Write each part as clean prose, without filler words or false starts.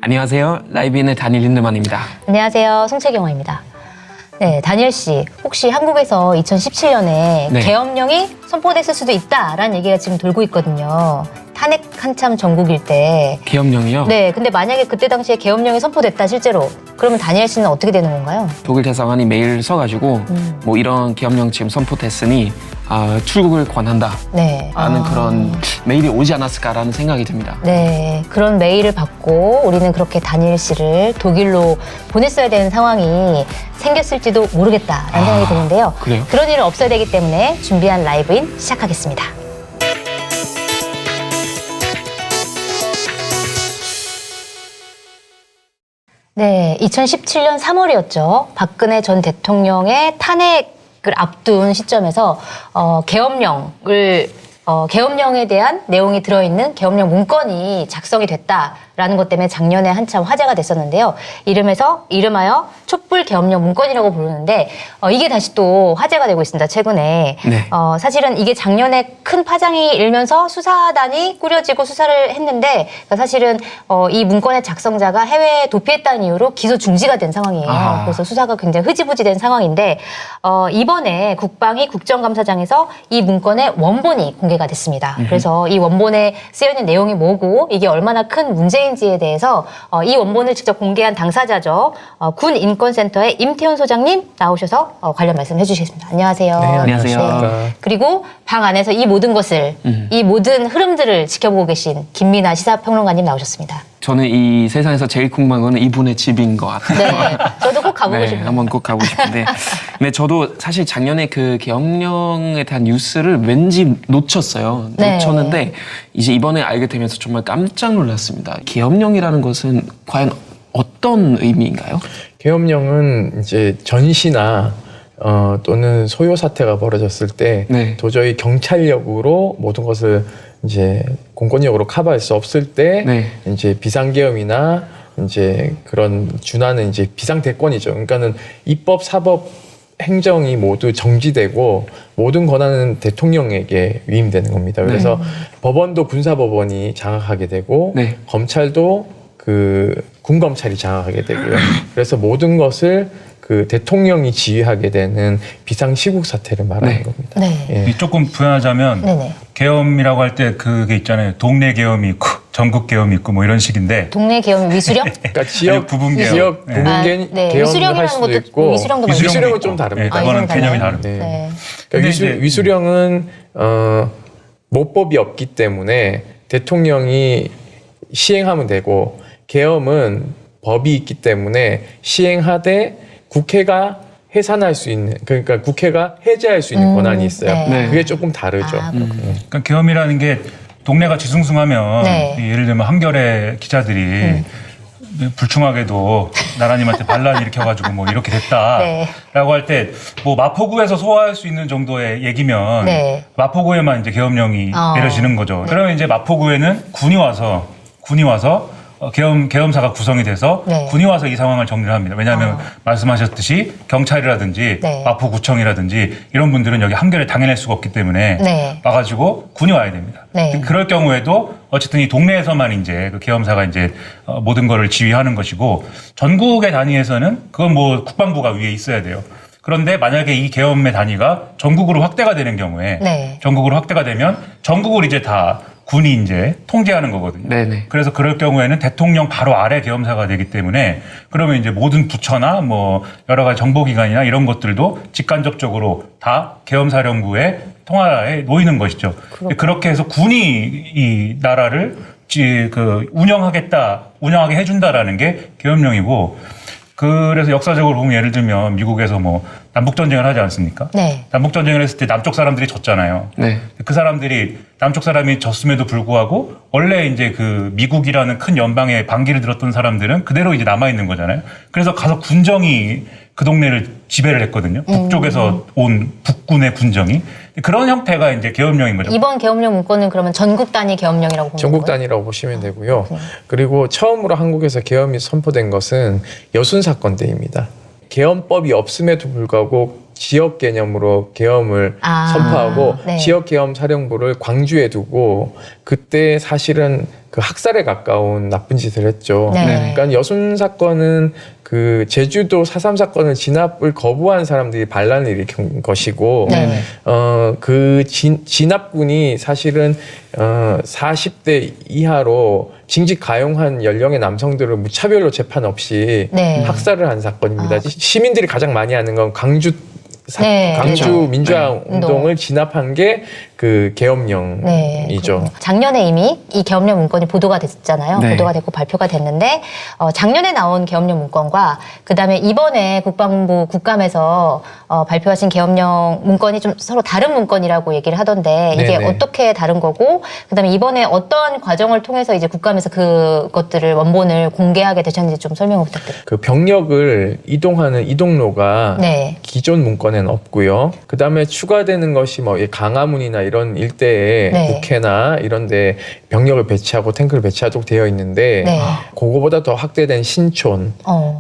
안녕하세요. 라이브인의 다니엘 린드만입니다. 안녕하세요. 송채경화입니다. 네, 다니엘 씨, 혹시 한국에서 2017년에 네. 계엄령이 선포됐을 수도 있다라는 얘기가 지금 돌고 있거든요. 탄핵 한참 전국일 때. 계엄령이요? 네, 근데 만약에 그때 당시에 계엄령이 선포됐다 실제로, 그러면 다니엘 씨는 어떻게 되는 건가요? 독일 대사관이 메일 써가지고 뭐 이런 계엄령 지금 선포됐으니 출국을 권한다 네. 라는 그런 메일이 오지 않았을까라는 생각이 듭니다. 네, 그런 메일을 받고 우리는 그렇게 다니엘 씨를 독일로 보냈어야 되는 상황이 생겼을지도 모르겠다라는 생각이 드는데요. 그래요? 그런 일은 없어야 되기 때문에 준비한 라이브인 시작하겠습니다. 네, 2017년 3월이었죠. 박근혜 전 대통령의 탄핵을 앞둔 시점에서 계엄령에 대한 내용이 들어있는 계엄령 문건이 작성이 됐다라는 것 때문에 작년에 한참 화제가 됐었는데요. 이름하여 촛불 계엄령 문건이라고 부르는데 이게 다시 또 화제가 되고 있습니다. 최근에. 네. 사실은 이게 작년에 큰 파장이 일면서 수사단이 꾸려지고 수사를 했는데 사실은 이 문건의 작성자가 해외에 도피했다는 이유로 기소 중지가 된 상황이에요. 아하. 그래서 수사가 굉장히 흐지부지된 상황인데 이번에 국방위 국정감사장에서 이 문건의 원본이 공개가 됐습니다. 그래서 이 원본에 쓰여있는 내용이 뭐고 이게 얼마나 큰 문제인지에 대해서 이 원본을 직접 공개한 당사자죠. 군인권센터의 임태훈 소장님 나오셔서 관련 말씀 해주시겠습니다. 안녕하세요. 네, 안녕하세요. 그리고 방 안에서 이 모든 것을 이 모든 흐름들을 지켜보고 계신 김민아 시사평론가님 나오셨습니다. 저는 이 세상에서 제일 궁금한 거는 이분의 집인 것 같아요. 네, 저도 꼭 가보고 네, 싶네요. 한번 꼭 가고 싶은데. 근데 저도 사실 작년에 그 계엄령에 대한 뉴스를 왠지 놓쳤어요. 네. 놓쳤는데 이제 이번에 알게 되면서 정말 깜짝 놀랐습니다. 계엄령이라는 것은 과연 어떤 의미인가요? 계엄령은 이제 전시나 또는 소요 사태가 벌어졌을 때 네. 도저히 경찰력으로 모든 것을 이제 공권력으로 커버할 수 없을 때 네. 이제 비상계엄이나 이제 그런 준하는 이제 비상대권이죠. 그러니까는 입법, 사법, 행정이 모두 정지되고 모든 권한은 대통령에게 위임되는 겁니다. 그래서 법원도 군사법원이 장악하게 되고 네. 검찰도 그 군검찰이 장악하게 되고요. 그래서 모든 것을 그 대통령이 지휘하게 되는 비상시국 사태를 말하는 네. 겁니다. 네. 예. 조금 부연하자면 네네. 계엄이라고 할 때 그게 있잖아요. 동네 계엄이 있고 전국 계엄이 있고 뭐 이런 식인데 동네 계엄 위수령? 그러니까 지역 부분 계엄. 지역 네. 부분 네. 계엄을 위수령이라는 할 수도 것도 있고 위수령도 위수령은 있고. 좀 다릅니다. 네, 그거는 이건 개념이 달라요? 다릅니다. 네. 네. 그러니까 근데 이제 위수령은 모법이 없기 때문에 대통령이 시행하면 되고 계엄은 법이 있기 때문에 시행하되 국회가 해산할 수 있는, 그러니까 국회가 해제할 수 있는 권한이 있어요. 네. 네. 그게 조금 다르죠. 아, 그렇군요. 그러니까 계엄이라는 게 동네가 뒤숭숭하면 네. 예를 들면 한겨레 기자들이 불충하게도 나라님한테 반란 일으켜가지고 뭐 이렇게 됐다라고 네. 할 때 뭐 마포구에서 소화할 수 있는 정도의 얘기면 네. 마포구에만 이제 계엄령이 내려지는 거죠. 그러면 이제 마포구에는 군이 와서 계엄사가 구성이 돼서 네. 군이 와서 이 상황을 정리를 합니다. 왜냐하면 말씀하셨듯이 경찰이라든지 네. 마포구청이라든지 이런 분들은 여기 한겨레 당해낼 수가 없기 때문에 네. 와가지고 군이 와야 됩니다. 네. 그럴 경우에도 어쨌든 이 동네에서만 이제 그 계엄사가 이제 모든 거를 지휘하는 것이고 전국의 단위에서는 그건 뭐 국방부가 위에 있어야 돼요. 그런데 만약에 이 계엄의 단위가 전국으로 확대가 되는 경우에 네. 전국으로 확대가 되면 전국을 이제 다 군이 이제 통제하는 거거든요. 네네. 그래서 그럴 경우에는 대통령 바로 아래 계엄사가 되기 때문에 그러면 이제 모든 부처나 뭐 여러 가지 정보기관이나 이런 것들도 직간접적으로 다 계엄사령부의 통화에 놓이는 것이죠. 그렇게 해서 군이 이 나라를 운영하게 해준다라는 게 계엄령이고 그래서 역사적으로 보면 예를 들면 미국에서 뭐 남북전쟁을 하지 않습니까? 네. 남북전쟁을 했을 때 남쪽 사람들이 졌잖아요. 네. 그 사람들이 남쪽 사람이 졌음에도 불구하고 원래 이제 그 미국이라는 큰 연방에 반기를 들었던 사람들은 그대로 이제 남아있는 거잖아요. 그래서 가서 군정이 그 동네를 지배를 했거든요. 북쪽에서 온 북군의 군정이. 그런 형태가 이제 계엄령인 거죠. 이번 계엄령 문건은 그러면 전국 단위 계엄령이라고 보는 전국 건가요? 단위라고 보시면 되고요. 그리고 처음으로 한국에서 계엄이 선포된 것은 여순 사건 때입니다. 계엄법이 없음에도 불구하고 지역 개념으로 계엄을 아, 선포하고 네. 지역 계엄 사령부를 광주에 두고 그때 사실은 그 학살에 가까운 나쁜 짓을 했죠. 네. 그러니까 여순 사건은 그 제주도 4.3 사건을 진압을 거부한 사람들이 반란을 일으킨 것이고, 네. 그 진압군이 사실은 40대 이하로 징직 가용한 연령의 남성들을 무차별로 재판 없이 네. 학살을 한 사건입니다. 아. 시민들이 가장 많이 아는 건 광주 네. 광주 그렇죠. 민주화 네. 운동을 진압한 게 그 계엄령이죠. 네, 그렇군요. 작년에 이미 이 계엄령 문건이 보도가 됐잖아요. 네. 보도가 됐고 발표가 됐는데 작년에 나온 계엄령 문건과 그다음에 이번에 국방부 국감에서 발표하신 계엄령 문건이 좀 서로 다른 문건이라고 얘기를 하던데 이게 네네. 어떻게 다른 거고 그다음에 이번에 어떤 과정을 통해서 이제 국감에서 그것들을 원본을 공개하게 되셨는지 좀 설명을 부탁드립니다. 그 병력을 이동하는 이동로가 네. 기존 문건에는 없고요. 그 다음에 추가되는 것이 뭐 강화문이나 이런 일대에 네. 국회나 이런데 병력을 배치하고 탱크를 배치하도록 되어 있는데 네. 그거보다 더 확대된 신촌,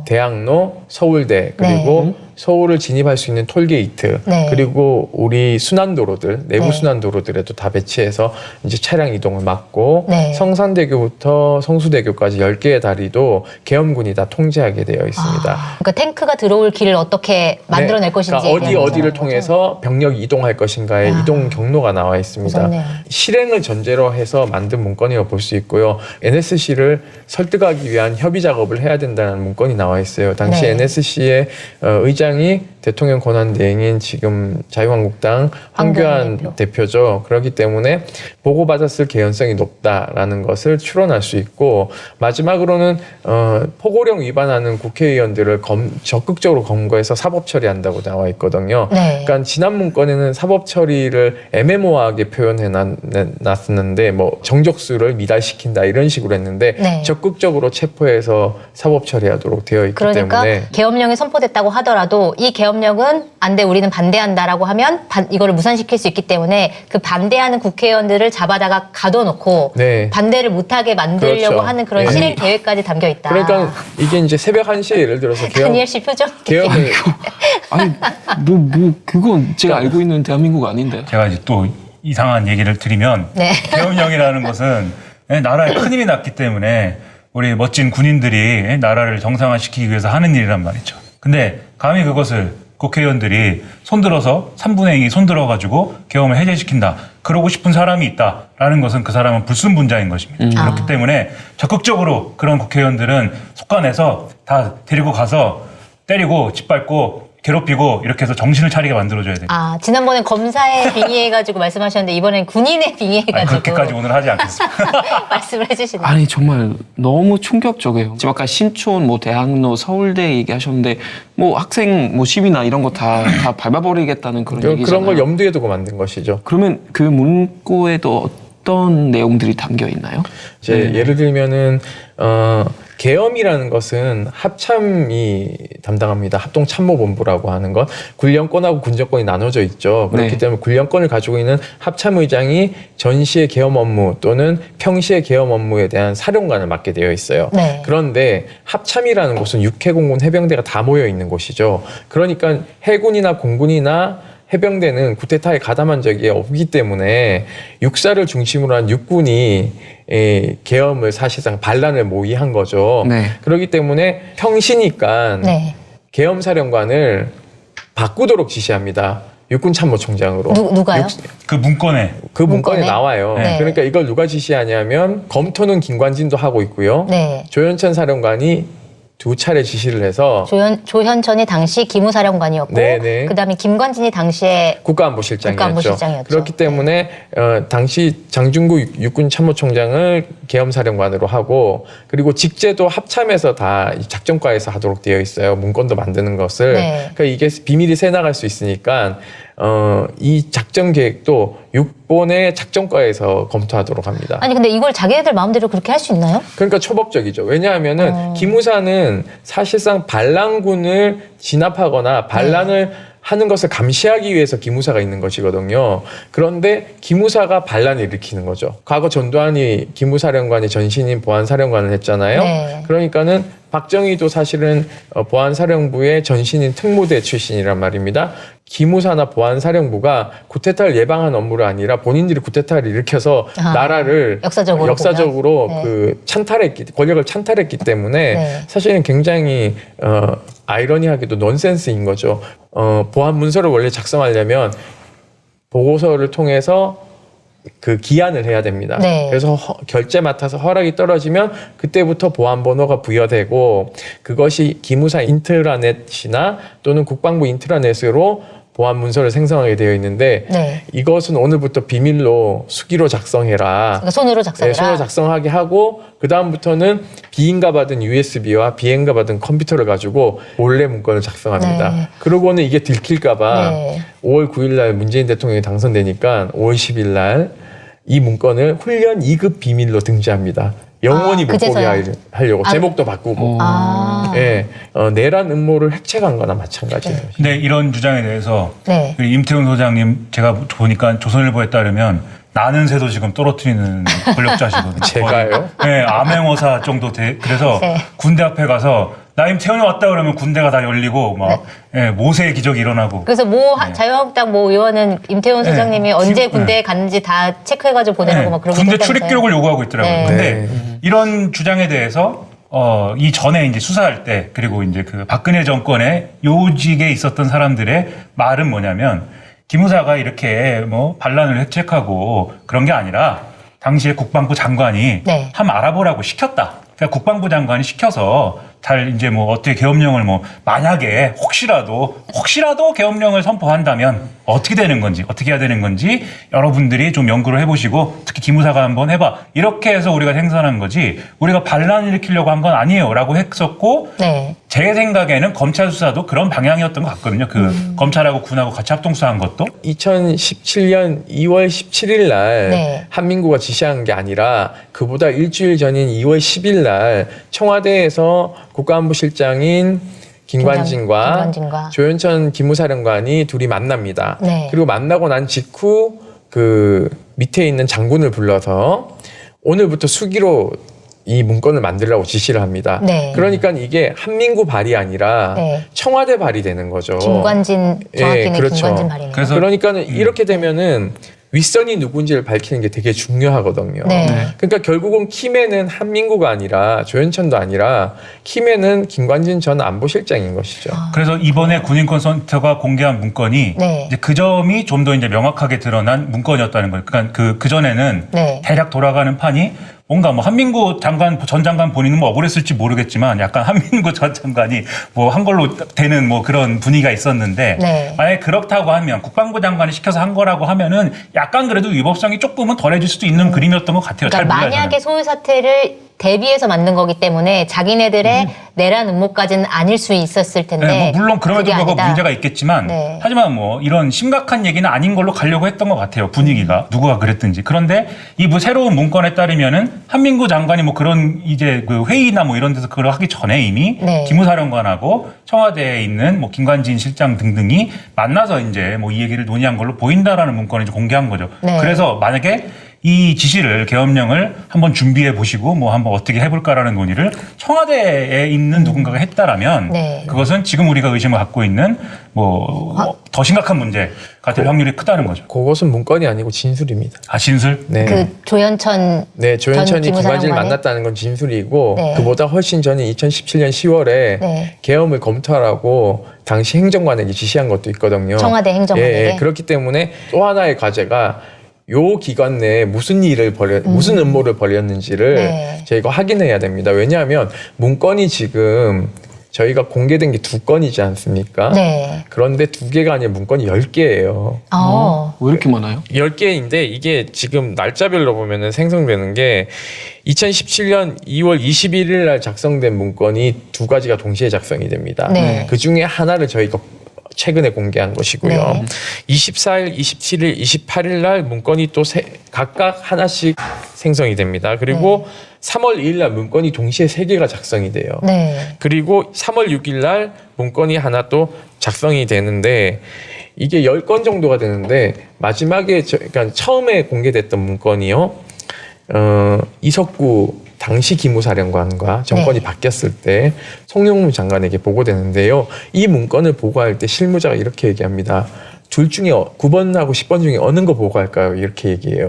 대학로, 서울대 그리고 서울을 진입할 수 있는 톨게이트 네. 그리고 우리 순환도로들 내부 네. 순환도로들에도 다 배치해서 이제 차량 이동을 막고 네. 성산대교부터 성수대교까지 10개의 다리도 계엄군이 다 통제하게 되어 있습니다. 그러니까 탱크가 들어올 길을 어떻게 만들어낼 네. 것인지 그러니까 어디를 얘기하는 거죠. 통해서 병력이 이동할 것인가의 아. 이동 경로가 나와 있습니다. 무섭네요. 실행을 전제로 해서 만든 문건이라고 볼 수 있고요. NSC를 설득하기 위한 협의 작업을 해야 된다는 문건이 나와 있어요. 당시 네. NSC의 의장이 대통령 권한대행인 지금 자유한국당 황교안 대표죠. 그렇기 때문에 보고받았을 개연성이 높다라는 것을 추론할 수 있고 마지막으로는 포고령 위반하는 국회의원들을 적극적으로 검거해서 사법 처리한다고 나와 있거든요. 네. 그러니까 지난 문건에는 사법 처리를 애매모호하게 표현해 놨었는데 뭐 정적수를 미달시킨다 이런 식으로 했는데 네. 적극적으로 체포해서 사법 처리하도록 되어 있기 그러니까 때문에 계엄령이 선포됐다고 하더라도 이 계엄령은 안 돼 우리는 반대한다라고 하면 이거를 무산시킬 수 있기 때문에 그 반대하는 국회의원들을 잡아다가 가둬놓고 네. 반대를 못하게 만들려고 그렇죠. 하는 그런 네. 실행 계획까지 담겨 있다. 그러니까 이게 이제 새벽 1시에 예를 들어서 다니엘 씨 표정. 계엄을 아니 그건 제가 알고 있는 대한민국 아닌데. 제가 이제 또 이상한 얘기를 드리면 네. 계엄령이라는 것은 나라에 큰 힘이 났기 때문에 우리 멋진 군인들이 나라를 정상화시키기 위해서 하는 일이란 말이죠. 근데 감히 그것을 국회의원들이 손들어서 3분의 2 손들어가지고 계엄을 해제시킨다. 그러고 싶은 사람이 있다라는 것은 그 사람은 불순분자인 것입니다. 그렇기 때문에 적극적으로 그런 국회의원들은 속아내서 다 데리고 가서 때리고 짓밟고 괴롭히고 이렇게 해서 정신을 차리게 만들어줘야 됩니다. 아 지난번에 검사에 빙의해가지고 말씀하셨는데 이번엔 군인에 아니, 빙의해가지고 그렇게까지 오늘 하지 않겠습니다. 말씀을 해주시네요. 아니 정말 너무 충격적이에요. 지금 아까 신촌, 뭐 대학로, 서울대 얘기하셨는데 뭐 학생 뭐 시위나 이런 거 다 밟아버리겠다는 그런 얘기잖아요. 그런 걸 염두에 두고 만든 것이죠. 그러면 그 문구에도 어떤 내용들이 담겨 있나요? 이제 예를 들면은 계엄이라는 것은 합참이 담당합니다. 합동참모본부라고 하는 것. 군령권하고 군정권이 나눠져 있죠. 그렇기 네. 때문에 군령권을 가지고 있는 합참의장이 전시의 계엄 업무 또는 평시의 계엄 업무에 대한 사령관을 맡게 되어 있어요. 네. 그런데 합참이라는 곳은 육해공군 해병대가 다 모여 있는 곳이죠. 그러니까 해군이나 공군이나 해병대는 쿠데타에 가담한 적이 없기 때문에 육사를 중심으로 한 육군이 계엄을 사실상 반란을 모의한 거죠. 네. 그렇기 때문에 평시니까 네. 계엄 사령관을 바꾸도록 지시합니다. 육군 참모총장으로. 누가요? 그 문건에 그 문건에 문건에? 나와요. 네. 그러니까 이걸 누가 지시하냐면 검토는 김관진도 하고 있고요. 네. 조현천 사령관이 2차례 지시를 해서 조현천이 당시 기무사령관이었고 네네. 그다음에 김관진이 당시에 국가안보실장이었죠. 국가안보실장이었죠. 그렇기 때문에 당시 장중구 육군 참모총장을 계엄사령관으로 하고 그리고 직제도 합참에서 다 작전과에서 하도록 되어 있어요. 문건도 만드는 것을. 네. 그러니까 이게 비밀이 새나갈 수 있으니까 이 작전 계획도 육본의 작전과에서 검토하도록 합니다. 아니 근데 이걸 자기네들 마음대로 그렇게 할 수 있나요? 그러니까 초법적이죠. 왜냐하면은 기무사는 사실상 반란군을 진압하거나 반란을 하는 것을 감시하기 위해서 기무사가 있는 것이거든요. 그런데 기무사가 반란을 일으키는 거죠. 과거 전두환이 기무사령관이 전신인 보안사령관을 했잖아요. 네. 그러니까는 박정희도 사실은 보안사령부의 전신인 특무대 출신이란 말입니다. 기무사나 보안사령부가 쿠데타를 예방한 업무가 아니라 본인들이 쿠데타를 일으켜서 아, 나라를 역사적으로 보면. 그 권력을 찬탈했기 때문에 네. 사실은 굉장히 아이러니하게도 넌센스인 거죠. 보안 문서를 원래 작성하려면 보고서를 통해서 그 기한을 해야 됩니다. 네. 그래서 결제 맡아서 허락이 떨어지면 그때부터 보안 번호가 부여되고 그것이 기무사 인트라넷이나 또는 국방부 인트라넷으로 보안 문서를 생성하게 되어 있는데 네. 이것은 오늘부터 비밀로 수기로 작성해라. 그러니까 손으로 작성해라. 네, 손으로 작성하게 하고 그 다음부터는 비인가 받은 USB와 비인가 받은 컴퓨터를 가지고 몰래 문건을 작성합니다. 네. 그러고는 이게 들킬까봐 네. 5월 9일 날 문재인 대통령이 당선되니까 5월 10일 날 이 문건을 훈련 2급 비밀로 등재합니다. 영원히 못 보게 그제서야. 하려고 아. 제목도 바꾸고. 아. 예, 내란 음모를 획책한 거나 마찬가지예요. 근데 이런 주장에 대해서 네. 그 임태훈 소장님 제가 보니까 조선일보에 따르면 나는 새도 지금 떨어뜨리는 권력자시거든요. 제가요? 네, 암행어사 정도 그래서 네. 군대 앞에 가서 나 임태훈이 왔다 그러면 군대가 다 열리고 막 예, 모세의 기적이 일어나고. 그래서 자유한국당 모 의원은 임태훈 네. 소장님이 언제 군대에 갔는지 다 체크해가지고 보내라고 네, 막 그러고 군대 출입 기록을 요구하고 있더라고요. 네. 근데 이런 주장에 대해서 이 전에 이제 수사할 때 그리고 이제 그 박근혜 정권의 요직에 있었던 사람들의 말은 뭐냐면 기무사가 이렇게 뭐 반란을 획책하고 그런 게 아니라 당시에 국방부 장관이 네. 한번 알아보라고 시켰다. 그러니까 국방부 장관이 시켜서 잘 이제 뭐 어떻게 계엄령을 뭐 만약에 혹시라도 계엄령을 선포한다면 어떻게 되는 건지 어떻게 해야 되는 건지 여러분들이 좀 연구를 해보시고 특히 기무사가 한번 해봐 이렇게 해서 우리가 생산한 거지 우리가 반란을 일으키려고 한 건 아니에요라고 했었고 네. 제 생각에는 검찰 수사도 그런 방향이었던 것 같거든요. 그 검찰하고 군하고 같이 합동수사한 것도 2017년 2월 17일 날 네. 한민구가 지시한 게 아니라 그보다 일주일 전인 2월 10일 날 청와대에서 국가안보실장인 김관진과 조현천 기무사령관이 둘이 만납니다. 네. 그리고 만나고 난 직후 그 밑에 있는 장군을 불러서 오늘부터 수기로 이 문건을 만들라고 지시를 합니다. 네. 그러니까 이게 한민구 발이 아니라 네. 청와대 발이 되는 거죠. 김관진 정확히는 예, 그렇죠. 김관진 말이네요. 그래서 그러니까는 이렇게 되면은 윗선이 누군지를 밝히는 게 되게 중요하거든요. 네. 그러니까 결국은 키맨은 한민구가 아니라 조현천도 아니라 키맨은 김관진 전 안보실장인 것이죠. 그래서 이번에 군인권센터가 공개한 문건이 네. 이제 그 점이 좀 더 이제 명확하게 드러난 문건이었다는 거예요. 그러니까 그 전에는 네. 대략 돌아가는 판이 뭔가 뭐 한민구 전 장관 본인은 뭐 억울했을지 모르겠지만 약간 한민구 전 장관이 뭐 한 걸로 되는 뭐 그런 분위기가 있었는데 네. 만약에 그렇다고 하면 국방부 장관이 시켜서 한 거라고 하면은 약간 그래도 위법성이 조금은 덜해질 수도 있는 그림이었던 것 같아요. 그러니까 잘 몰라요, 만약에 저는. 소유 사태를 대비해서 만든 거기 때문에 자기네들의 내란 음모까지는 아닐 수 있었을 텐데. 네, 뭐 물론 그럼에도 그게 불구하고 아니다. 문제가 있겠지만 네. 하지만 뭐 이런 심각한 얘기는 아닌 걸로 가려고 했던 것 같아요. 분위기가 누구가 그랬든지. 그런데 이 뭐 새로운 문건에 따르면은 한민구 장관이 뭐 그런 이제 그 회의나 뭐 이런 데서 그걸 하기 전에 이미 네. 기무사령관하고 청와대에 있는 뭐 김관진 실장 등등이 만나서 이제 뭐 이 얘기를 논의한 걸로 보인다라는 문건을 이제 공개한 거죠. 네. 그래서 만약에 이 지시를 계엄령을 한번 준비해 보시고 뭐 한번 어떻게 해볼까라는 논의를 청와대에 있는 누군가가 했다라면 네. 그것은 지금 우리가 의심을 갖고 있는 뭐 더 심각한 문제가 될 확률이 크다는 거죠. 그것은 문건이 아니고 진술입니다. 아 진술? 네. 그 조현천 네, 조현천이 전 김관진을 기무사령관이- 만났다는 건 진술이고 네. 그보다 훨씬 전인 2017년 10월에 네. 계엄을 검토하라고 당시 행정관에게 지시한 것도 있거든요. 청와대 행정관에게? 예, 그렇기 때문에 또 하나의 과제가 요 기간 내에 무슨 무슨 음모를 벌였는지를 네. 저희가 확인해야 됩니다. 왜냐하면 문건이 지금 저희가 공개된 게 2건이지 않습니까? 네. 그런데 2개가 아니라 문건이 10개예요. 왜 이렇게 많아요? 10개인데 이게 지금 날짜별로 보면은 생성되는 게 2017년 2월 21일 날 작성된 문건이 2가지가 동시에 작성이 됩니다. 네. 그 중에 하나를 저희가 최근에 공개한 것이고요. 네. 24일, 27일, 28일 날 문건이 또 각각 하나씩 생성이 됩니다. 그리고 3월 2일 날 문건이 동시에 3개가 작성이 돼요. 네. 그리고 3월 6일 날 문건이 하나 또 작성이 되는데 이게 10건 정도가 되는데 마지막에 그러니까 처음에 공개됐던 문건이요. 이석구 당시 기무사령관과 정권이 바뀌었을 때 송영무 장관에게 보고되는데요. 이 문건을 보고할 때 실무자가 이렇게 얘기합니다. 둘 중에 9번하고 10번 중에 어느 거 보고할까요? 이렇게 얘기해요.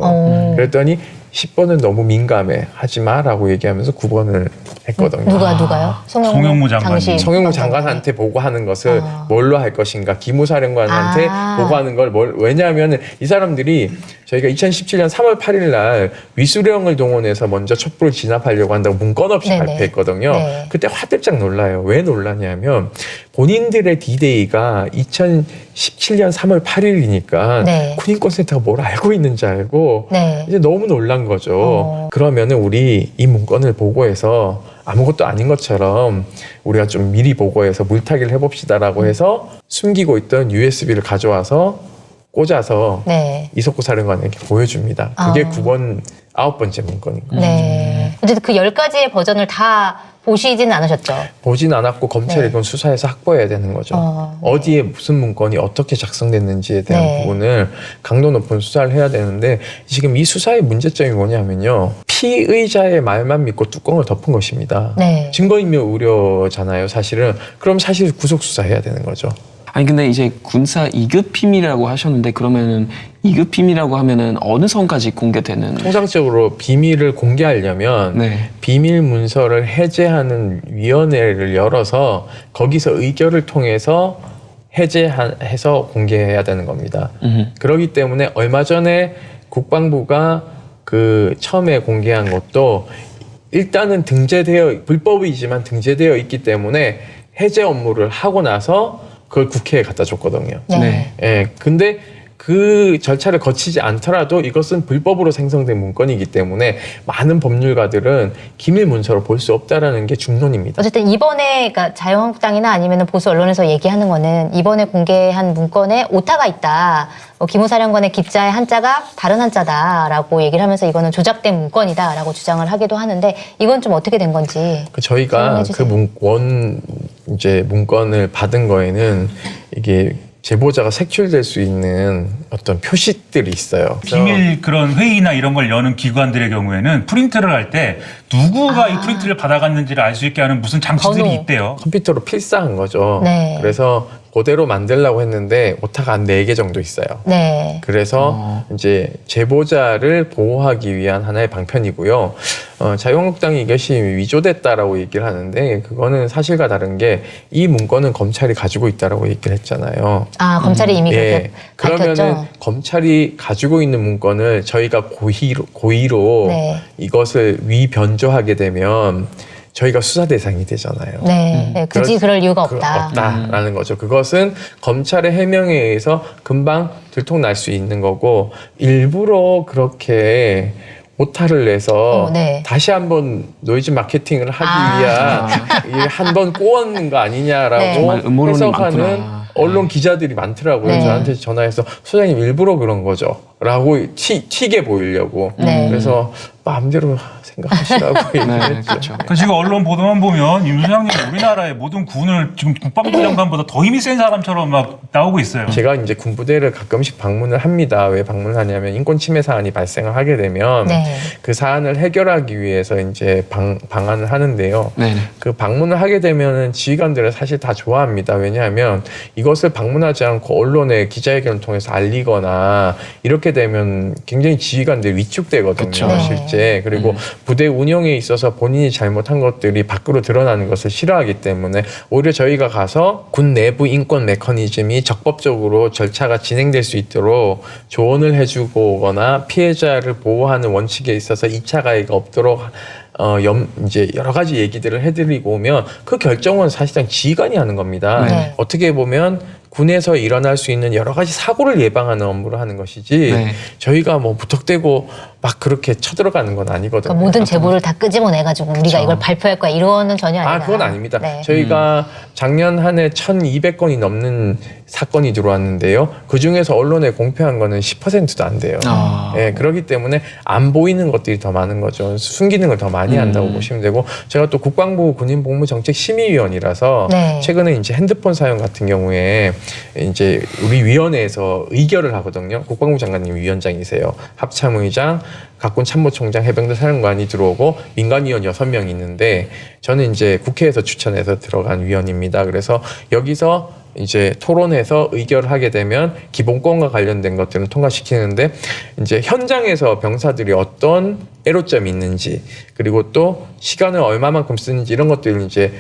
그랬더니 10번은 너무 민감해. 하지 마라고 얘기하면서 9번을 했거든요. 누가요? 송영무 장관이. 당시 송영무 장관한테 보고하는 것을 뭘로 할 것인가, 기무사령관한테 보고하는 걸 왜냐하면 이 사람들이 저희가 2017년 3월 8일 날 위수령을 동원해서 먼저 촛불을 진압하려고 한다고 문건 없이 네네. 발표했거든요. 네. 그때 화들짝 놀라요. 왜 놀라냐면 본인들의 D-Day가 2017년 3월 8일이니까 네. 군인권센터가 뭘 알고 있는지 알고 네. 이제 너무 놀란 거죠. 그러면은 우리 이 문건을 보고해서 아무것도 아닌 것처럼 우리가 좀 미리 보고해서 물타기를 해봅시다라고 해서 숨기고 있던 USB를 가져와서 꽂아서 네. 이석구 사령관에게 보여줍니다. 그게 9번째 문건인 거예요. 네. 어쨌든 그 10가지의 버전을 다 보시지는 않으셨죠? 보진 않았고 검찰이 네. 그건 수사해서 확보해야 되는 거죠. 네. 어디에 무슨 문건이 어떻게 작성됐는지에 대한 네. 부분을 강도 높은 수사를 해야 되는데 지금 이 수사의 문제점이 뭐냐면요. 피의자의 말만 믿고 뚜껑을 덮은 것입니다. 네. 증거인멸 우려잖아요, 사실은. 그럼 사실 구속수사해야 되는 거죠. 아니 근데 이제 군사 2급 비밀이라고 하셨는데 그러면은 2급 비밀이라고 하면은 어느 선까지 공개되는? 통상적으로 비밀을 공개하려면 네. 비밀 문서를 해제하는 위원회를 열어서 거기서 의결을 통해서 해제해서 공개해야 되는 겁니다. 그렇기 때문에 얼마 전에 국방부가 그 처음에 공개한 것도 일단은 불법이지만 등재되어 있기 때문에 해제 업무를 하고 나서 그걸 국회에 갖다 줬거든요. 네. 네. 예, 근데 그 절차를 거치지 않더라도 이것은 불법으로 생성된 문건이기 때문에 많은 법률가들은 기밀 문서로 볼 수 없다라는 게 중론입니다. 어쨌든 이번에 그러니까 자유한국당이나 아니면 보수 언론에서 얘기하는 거는 이번에 공개한 문건에 오타가 있다. 기무사령관의 기자의 한자가 다른 한자다라고 얘기를 하면서 이거는 조작된 문건이다라고 주장을 하기도 하는데 이건 좀 어떻게 된 건지 저희가 설명해 주세요. 이제 문건을 받은 거에는 이게 제보자가 색출될 수 있는 어떤 표시들이 있어요. 비밀 그런 회의나 이런 걸 여는 기관들의 경우에는 프린트를 할 때 누구가 이 프린트를 받아갔는지를 알 수 있게 하는 무슨 장치들이 번호. 있대요. 컴퓨터로 필사한 거죠. 네. 그래서 그대로 만들려고 했는데 오타가 한 4개 정도 있어요. 네. 그래서 이제 제보자를 보호하기 위한 하나의 방편이고요. 자유한국당이 이것이 위조됐다라고 얘기를 하는데 그거는 사실과 다른 게 이 문건은 검찰이 가지고 있다라고 얘기를 했잖아요. 아 검찰이 이미 그렇게 그러면은 밝혔죠. 검찰이 가지고 있는 문건을 저희가 고의로 네. 이것을 위변조하게 되면 저희가 수사 대상이 되잖아요. 네. 네. 굳이 그럴 이유가 없다. 없다라는 거죠. 그것은 검찰의 해명에 의해서 금방 들통날 수 있는 거고 일부러 그렇게 오타를 내서 네. 다시 한번 노이즈 마케팅을 하기 위한 한 번 꼬았는 거 아니냐라고 네. 정말 음모론이 해석하는 많구나. 언론 기자들이 많더라고요. 네. 저한테 전화해서 소장님 일부러 그런 거죠. 라고 튀게 보이려고. 네. 그래서 마음대로 생각하시라고 네, 얘기했죠. 그렇죠. 그 지금 언론 보도만 보면 윤 소장님 우리나라의 모든 군을 지금 국방부 장관보다 더 힘이 센 사람처럼 막 나오고 있어요. 제가 이제 군부대를 가끔씩 방문을 합니다. 왜 방문을 하냐면 인권 침해 사안이 발생을 하게 되면 네. 그 사안을 해결하기 위해서 이제 방안을 하는데요. 네. 그 방문을 하게 되면은 지휘관들은 사실 다 좋아합니다. 왜냐하면 이것을 방문하지 않고 언론에 기자회견을 통해서 알리거나 이렇게 되면 굉장히 지휘관들이 위축되거든요. 그쵸. 네. 실제. 그리고 부대 운영에 있어서 본인이 잘못한 것들이 밖으로 드러나는 것을 싫어하기 때문에 오히려 저희가 가서 군 내부 인권 메커니즘이 적법적으로 절차가 진행될 수 있도록 조언을 해주고 오거나 피해자를 보호하는 원칙에 있어서 2차 가해가 없도록 이제 여러 가지 얘기들을 해드리고 오면 그 결정은 사실상 지휘관이 하는 겁니다. 네. 어떻게 보면 군에서 일어날 수 있는 여러 가지 사고를 예방하는 업무를 하는 것이지 네. 저희가 뭐 부탁되고 막 그렇게 쳐들어가는 건 아니거든요. 그러니까 모든 제보를 다 끄집어내가지고 우리가 이걸 발표할 거야 이러는 전혀 아니다. 그건 아닙니다. 네. 저희가 작년 한 해 1,200건이 넘는 사건이 들어왔는데요. 그 중에서 언론에 공표한 거는 10%도 안 돼요. 예, 그렇기 때문에 안 보이는 것들이 더 많은 거죠. 숨기는 걸 더 많이 한다고 보시면 되고, 제가 또 국방부 군인복무정책심의위원이라서 네. 최근에 이제 핸드폰 사용 같은 경우에 이제 우리 위원회에서 의결을 하거든요. 국방부 장관님 위원장이세요. 합참의장, 각군 참모총장, 해병대 사령관이 들어오고 민간위원 6명이 있는데 저는 이제 국회에서 추천해서 들어간 위원입니다. 그래서 여기서 이제 토론해서 의결을 하게 되면 기본권과 관련된 것들은 통과시키는데 이제 현장에서 병사들이 어떤 애로점이 있는지 그리고 또 시간을 얼마만큼 쓰는지 이런 것들을 이제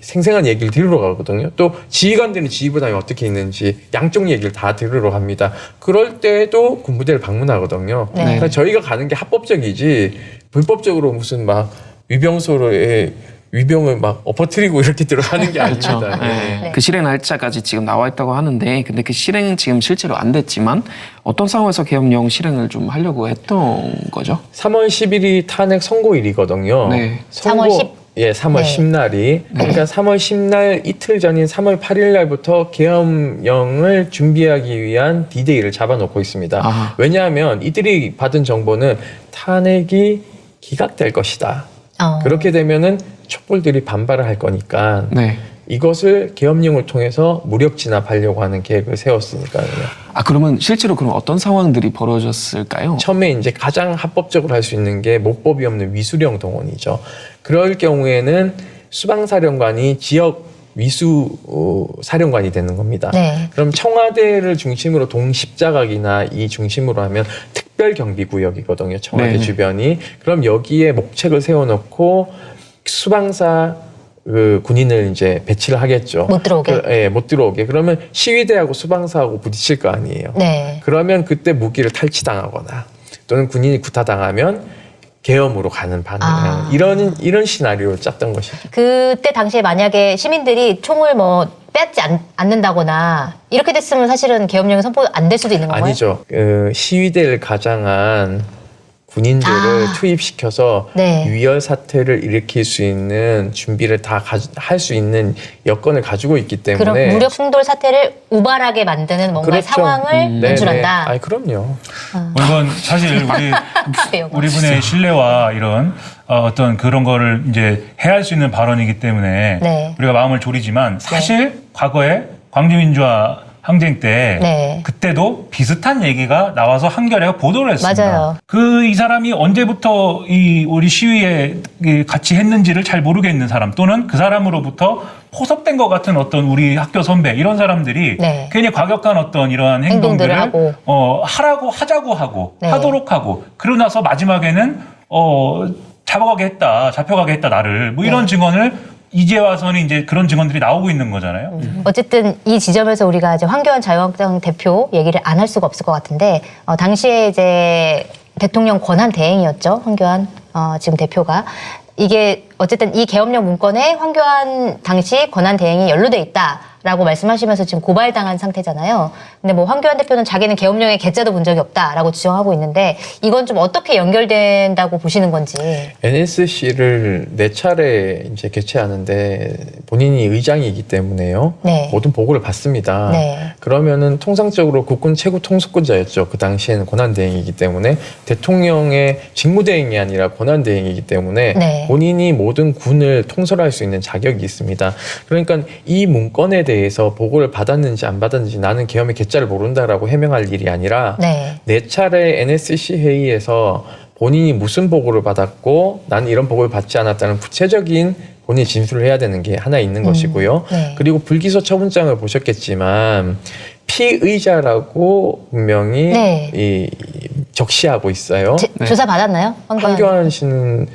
생생한 얘기를 들으러 가거든요. 또 지휘관들은 지휘부담이 어떻게 있는지 양쪽 얘기를 다 들으러 갑니다. 그럴 때도 군부대를 방문하거든요. 네. 그러니까 저희가 가는 게 합법적이지 불법적으로 무슨 막 위병소로의 위병을 막 엎어뜨리고 이렇게 들어가는 게 아닙니다. 그렇죠. 네. 네. 그 실행 날짜까지 지금 나와 있다고 하는데, 근데 그 실행은 지금 실제로 안 됐지만 어떤 상황에서 계엄령 실행을 좀 하려고 했던 거죠? 3월 10일이 탄핵 선고일이거든요. 네. 3월 10? 예, 3월 네. 10날이. 그러니까 3월 10날 이틀 전인 3월 8일 날부터 계엄령을 준비하기 위한 D-Day를 잡아놓고 있습니다. 아하. 왜냐하면 이들이 받은 정보는 탄핵이 기각될 것이다. 그렇게 되면은 촛불들이 반발을 할 거니까 네. 이것을 계엄령을 통해서 무력 진압하려고 하는 계획을 세웠으니까요. 아, 그러면 실제로 그럼 어떤 상황들이 벌어졌을까요? 처음에 이제 가장 합법적으로 할 수 있는 게 목법이 없는 위수령 동원이죠. 그럴 경우에는 수방사령관이 지역 위수 사령관이 되는 겁니다. 네. 그럼 청와대를 중심으로 동십자각이나 이 중심으로 하면 특별경비구역이거든요. 청와대 네. 주변이. 그럼 여기에 목책을 세워놓고 수방사 그 군인을 이제 배치를 하겠죠. 못 들어오게. 예, 못 들어오게. 그러면 시위대하고 수방사하고 부딪힐 거 아니에요. 네. 그러면 그때 무기를 탈취당하거나 또는 군인이 구타당하면 계엄으로 가는 반응. 이런 시나리오를 짰던 것이죠. 그때 당시에 만약에 시민들이 총을 뭐 빼앗지 않는다거나 이렇게 됐으면 사실은 계엄령이 선포 안 될 수도 있는 건가요? 아니죠. 그 시위대를 가장한 군인들을 투입시켜서 네. 유혈 사태를 일으킬 수 있는 준비를 다 할 수 있는 여건을 가지고 있기 때문에 그런 무력 충돌 사태를 우발하게 만드는 뭔가 그렇죠. 상황을 연출한다. 아니 그럼요. 이건 사실 우리 분의 신뢰와 이런 어떤 그런 거를 이제 해할 수 있는 발언이기 때문에 네. 우리가 마음을 졸이지만 사실 과거에 광주민주화 항쟁 때 네. 그때도 비슷한 얘기가 나와서 한겨레가 보도를 했습니다. 맞아요. 이 사람이 언제부터 우리 시위에 같이 했는지를 잘 모르겠는 사람 또는 그 사람으로부터 포섭된 것 같은 어떤 우리 학교 선배 이런 사람들이 네. 괜히 과격한 어떤 이러한 행동들을 행동들을 하고. 하자고 하고 네. 하도록 하고 그러고 나서 마지막에는 잡혀가게 했다 나를 뭐 이런 네. 증언을 이제 와서는 이제 그런 증언들이 나오고 있는 거잖아요. 어쨌든 이 지점에서 우리가 이제 황교안 자유한국당 대표 얘기를 안 할 수가 없을 것 같은데 당시에 이제 대통령 권한 대행이었죠. 황교안 지금 대표가. 이게 어쨌든 이 계엄령 문건에 황교안 당시 권한 대행이 연루돼 있다라고 말씀하시면서 지금 고발당한 상태잖아요. 근데 뭐 황교안 대표는 자기는 계엄령에 개짜도 본 적이 없다라고 주장하고 있는데 이건 좀 어떻게 연결된다고 보시는 건지. NSC를 4차례 이제 개최하는데 본인이 의장이기 때문에요. 네. 모든 보고를 받습니다. 네. 그러면은 통상적으로 국군 최고 통수권자였죠. 그 당시에는 권한대행이기 때문에 대통령의 직무대행이 아니라 권한대행이기 때문에 네. 본인이 모든 군을 통솔할 수 있는 자격이 있습니다. 그러니까 이 문건에 대해서 보고를 받았는지 안 받았는지 나는 계엄의 개짜를 모른다라고 해명할 일이 아니라 네. 4차례 NSC 회의에서 본인이 무슨 보고를 받았고 나는 이런 보고를 받지 않았다는 구체적인 본인이 진술을 해야 되는 게 하나 있는 것이고요. 네. 그리고 불기소 처분장을 보셨겠지만 피의자라고 분명히 네. 적시하고 있어요. 조사 받았나요? 황교안 씨는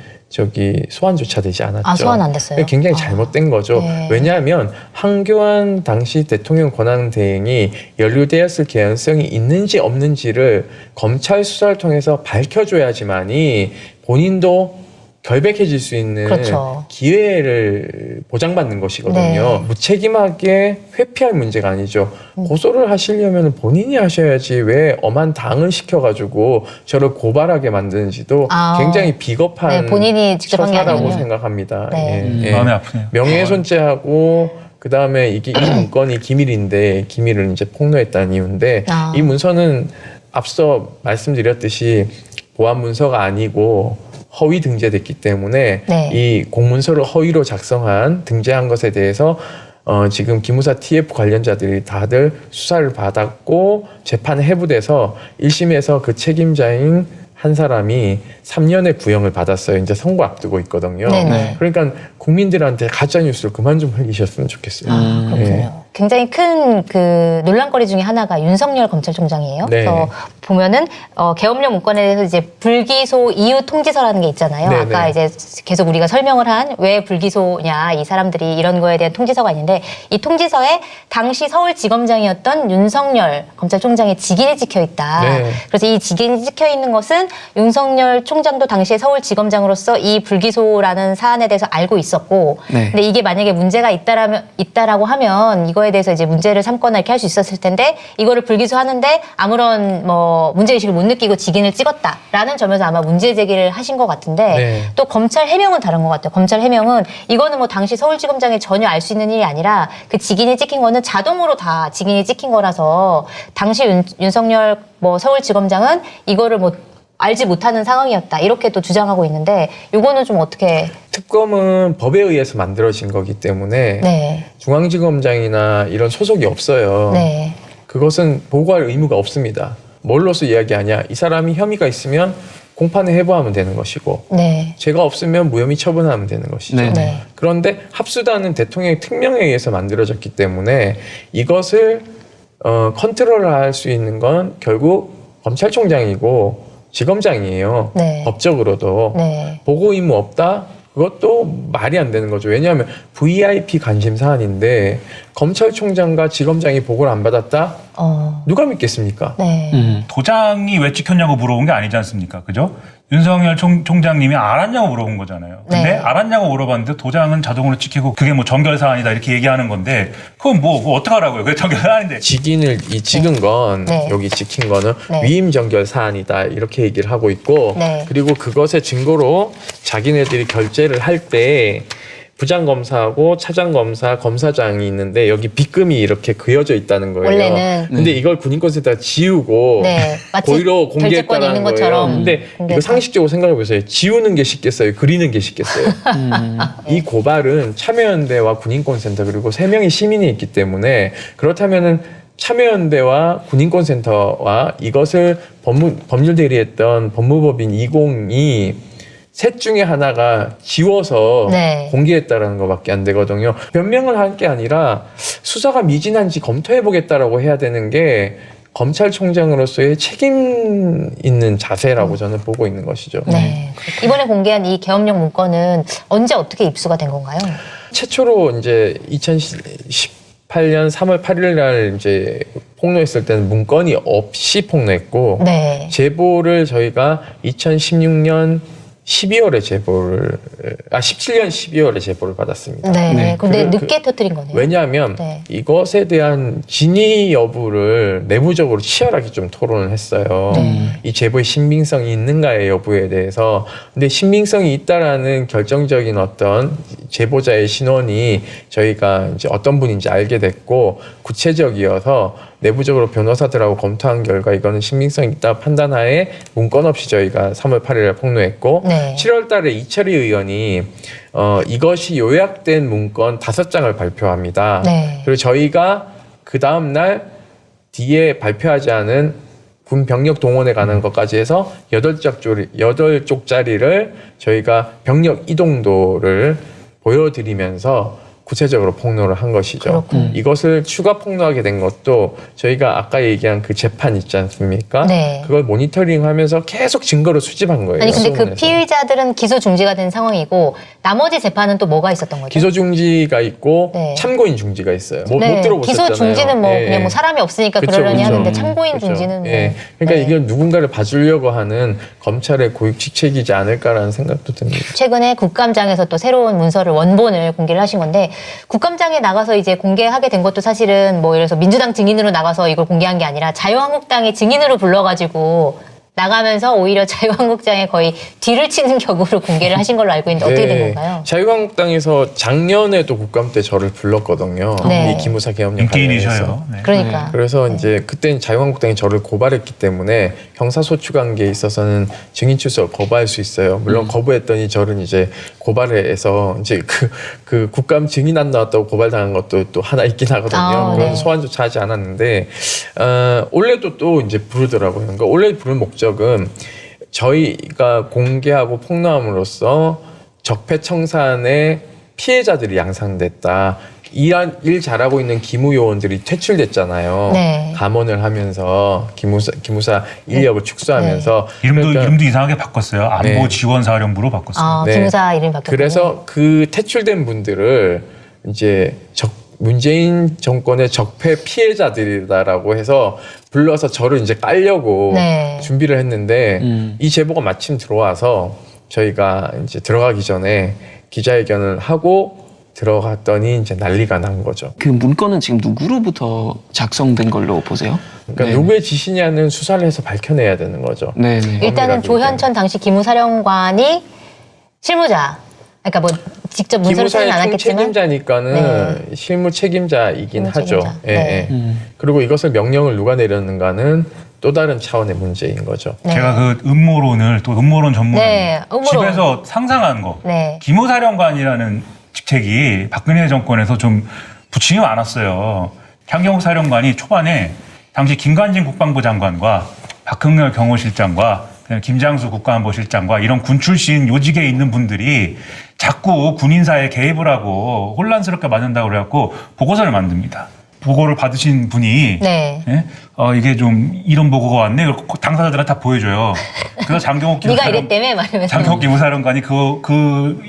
소환조차 되지 않았죠. 소환 안 됐어요? 굉장히 잘못된 거죠. 네. 왜냐하면 황교안 당시 대통령 권한 대행이 연루되었을 개연성이 있는지 없는지를 검찰 수사를 통해서 밝혀줘야지만이 본인도 결백해질 수 있는 그렇죠. 기회를 보장받는 것이거든요. 네. 무책임하게 회피할 문제가 아니죠. 고소를 하시려면 본인이 하셔야지 왜 엄한 당을 시켜가지고 저를 고발하게 만드는지도 굉장히 비겁한 네, 본인이 직접 한 게 처사라고 아니군요. 생각합니다. 네. 예, 예. 마음이 아프네요. 명예훼손죄하고 그 다음에 이게 이 문건이 기밀인데 기밀을 이제 폭로했다는 이유인데 아. 이 문서는 앞서 말씀드렸듯이 보안 문서가 아니고 허위 등재됐기 때문에 네. 이 공문서를 허위로 작성한 등재한 것에 대해서 지금 기무사 TF 관련자들이 다들 수사를 받았고 재판에 회부돼서 1심에서 그 책임자인 한 사람이 3년의 구형을 받았어요. 이제 선고 앞두고 있거든요. 네네. 그러니까 국민들한테 가짜 뉴스를 그만 좀 흘리셨으면 좋겠어요. 아, 그렇군요. 예. 굉장히 큰 그 논란거리 중에 하나가 윤석열 검찰총장이에요. 네. 그래서 보면은 계엄령 문건에 대해서 이제 불기소 이유 통지서라는 게 있잖아요. 네, 아까 네. 이제 계속 우리가 설명을 한 왜 불기소냐 이 사람들이 이런 거에 대한 통지서가 있는데 이 통지서에 당시 서울지검장이었던 윤석열 검찰총장의 직인이 찍혀 있다. 네. 그래서 이 직인이 찍혀 있는 것은 윤석열 총장도 당시에 서울지검장으로서 이 불기소라는 사안에 대해서 알고 있었고, 네. 근데 이게 만약에 문제가 있다라고 하면 이거에 대해서 이제 문제를 삼거나 이렇게 할 수 있었을 텐데 이거를 불기소하는데 아무런 뭐 문제의식을 못 느끼고 직인을 찍었다라는 점에서 아마 문제 제기를 하신 것 같은데 네. 또 검찰 해명은 다른 것 같아요. 검찰 해명은 이거는 뭐 당시 서울지검장이 전혀 알 수 있는 일이 아니라 그 직인이 찍힌 거는 자동으로 다 직인이 찍힌 거라서 당시 윤석열 뭐 서울지검장은 이거를 뭐 알지 못하는 상황이었다 이렇게 또 주장하고 있는데 이거는 좀 어떻게 특검은 법에 의해서 만들어진 거기 때문에 네. 중앙지검장이나 이런 소속이 없어요. 네. 그것은 보고할 의무가 없습니다. 뭘로서 이야기하냐? 이 사람이 혐의가 있으면 공판에 회부하면 되는 것이고 네. 죄가 없으면 무혐의 처분하면 되는 것이죠. 네. 네. 그런데 합수단은 대통령의 특명에 의해서 만들어졌기 때문에 이것을 컨트롤할 수 있는 건 결국 검찰총장이고 지검장이에요. 네. 법적으로도. 네. 보고 의무 없다? 그것도 말이 안 되는 거죠. 왜냐하면 VIP 관심 사안인데 검찰총장과 지검장이 보고를 안 받았다? 누가 믿겠습니까? 네. 도장이 왜 찍혔냐고 물어본 게 아니지 않습니까? 그죠? 윤석열 총장님이 알았냐고 물어본 거잖아요. 근데 네. 알았냐고 물어봤는데 도장은 자동으로 찍히고 그게 뭐 정결 사안이다 이렇게 얘기하는 건데 그건 뭐 그거 어떡하라고요? 그게 정결 사안인데. 직인을 찍은 건 네. 여기 찍힌 거는 네. 위임 정결 사안이다 이렇게 얘기를 하고 있고 네. 그리고 그것의 증거로 자기네들이 결재를 할 때 부장검사하고 차장검사, 검사장이 있는데 여기 빗금이 이렇게 그려져 있다는 거예요. 원래는. 근데 이걸 군인권센터가 지우고 네. 마치 고의로 결재권이 공개했다는 있는 거예요. 것처럼 근데 이거 공개했다. 상식적으로 생각해 보세요. 지우는 게 쉽겠어요? 그리는 게 쉽겠어요? 이 고발은 참여연대와 군인권센터 그리고 3명의 시민이 있기 때문에 그렇다면은 참여연대와 군인권센터와 이것을 법률 대리했던 법무법인 20이 셋 중에 하나가 지워서 네. 공개했다라는 것밖에 안 되거든요. 변명을 할 게 아니라 수사가 미진한지 검토해보겠다라고 해야 되는 게 검찰총장으로서의 책임 있는 자세라고 저는 보고 있는 것이죠. 네. 이번에 공개한 이 계엄령 문건은 언제 어떻게 입수가 된 건가요? 최초로 이제 2018년 3월 8일 날 이제 폭로했을 때는 문건이 없이 폭로했고 네. 제보를 저희가 2016년 17년 12월에 제보를 받았습니다. 네. 네. 근데 그- 늦게 터뜨린 거네요. 왜냐하면 네. 이것에 대한 진위 여부를 내부적으로 치열하게 좀 토론을 했어요. 이 제보의 신빙성이 있는가의 여부에 대해서. 근데 신빙성이 있다라는 결정적인 어떤 제보자의 신원이 저희가 이제 어떤 분인지 알게 됐고 구체적이어서 내부적으로 변호사들하고 검토한 결과 이거는 신빙성이 있다 판단하에 문건 없이 저희가 3월 8일에 폭로했고 네. 7월 달에 이철희 의원이 이것이 요약된 문건 5장을 발표합니다. 네. 그리고 저희가 그 다음 날 뒤에 발표하지 않은 군 병력 동원에 관한 것까지 해서 8쪽짜리를 저희가 병력 이동도를 보여드리면서 구체적으로 폭로를 한 것이죠. 그렇군요. 이것을 추가 폭로하게 된 것도 저희가 아까 얘기한 그 재판 있지 않습니까? 네. 그걸 모니터링하면서 계속 증거를 수집한 거예요. 아니 근데 그 수원에서. 피의자들은 기소 중지가 된 상황이고 나머지 재판은 또 뭐가 있었던 거죠? 기소 중지가 있고 네. 참고인 중지가 있어요. 못 네. 들어보셨잖아요. 기소 중지는 뭐 예, 그냥 뭐 예. 사람이 없으니까 그쵸, 그러려니 그쵸. 하는데 참고인 그쵸. 중지는 뭐. 예. 그러니까 네. 이건 누군가를 봐주려고 하는 검찰의 고육직책이지 않을까라는 생각도 듭니다. 최근에 국감장에서 또 새로운 문서를 원본을 공개를 하신 건데 국감장에 나가서 이제 공개하게 된 것도 사실은 뭐 예를 들어서 민주당 증인으로 나가서 이걸 공개한 게 아니라 자유한국당의 증인으로 불러가지고 나가면서 오히려 자유한국당에 거의 뒤를 치는 격으로 공개를 하신 걸로 알고 있는데 어떻게 된 건가요? 자유한국당에서 작년에도 국감 때 저를 불렀거든요. 네. 이 기무사 계엄령 관련해서. 인기인이셔요. 네. 그러니까. 그래서 이제 그때는 자유한국당이 저를 고발했기 때문에 형사소추관계에 있어서는 증인 출석을 거부할 수 있어요. 물론 거부했더니 저는 이제 고발해서 이제 그 국감 증인 안 나왔다고 고발당한 것도 또 하나 있긴 하거든요. 아, 그래서 네. 소환조차 하지 않았는데 올해도 또 이제 부르더라고요. 그러니까 올해 부른 목적은 저희가 공개하고 폭로함으로써 적폐청산의 피해자들이 양산됐다. 일 잘하고 있는 기무요원들이 퇴출됐잖아요. 네. 감원을 하면서 기무사 인력을 축소하면서 이름도 이상하게 바꿨어요. 안보 네. 지원사령부로 바꿨어요. 아, 네. 기무사 이름이 바뀌었군요. 그래서 그 퇴출된 분들을 이제 문재인 정권의 적폐 피해자들이다라고 해서 불러서 저를 이제 깔려고 네. 준비를 했는데 이 제보가 마침 들어와서 저희가 이제 들어가기 전에 기자회견을 하고 들어갔더니 이제 난리가 난 거죠. 그 문건은 지금 누구로부터 작성된 걸로 보세요? 그러니까 네. 누구의 지시냐는 수사를 해서 밝혀내야 되는 거죠. 네네. 일단은 조현천 당시 기무사령관이 실무자. 그러니까 뭐 직접 문서를 쓰진 기무사의 않았겠지만 총책임자니까는 실무 책임자이긴 실무 하죠. 책임자. 예, 네. 예. 그리고 이것을 명령을 누가 내렸는가는 또 다른 차원의 문제인 거죠. 네. 제가 그 음모론을 또 음모론 전문 네, 음모론. 집에서 상상한 거. 네. 기무사령관이라는 직책이 박근혜 정권에서 좀 부침이 많았어요. 향경욱 사령관이 초반에 당시 김관진 국방부 장관과 박흥렬 경호실장과 그다음에 김장수 국가안보실장과 이런 군 출신 요직에 있는 분들이 자꾸 군인사에 개입을 하고 혼란스럽게 만든다고 그래갖고 보고서를 만듭니다. 보고를 받으신 분이 네. 예? 이게 좀 이런 보고가 왔네. 그리고 당사자들한테 다 보여줘요. 그래서 장경욱 네가 기무사령- 이랬다며 말하면서 장경욱 기무사령관이 그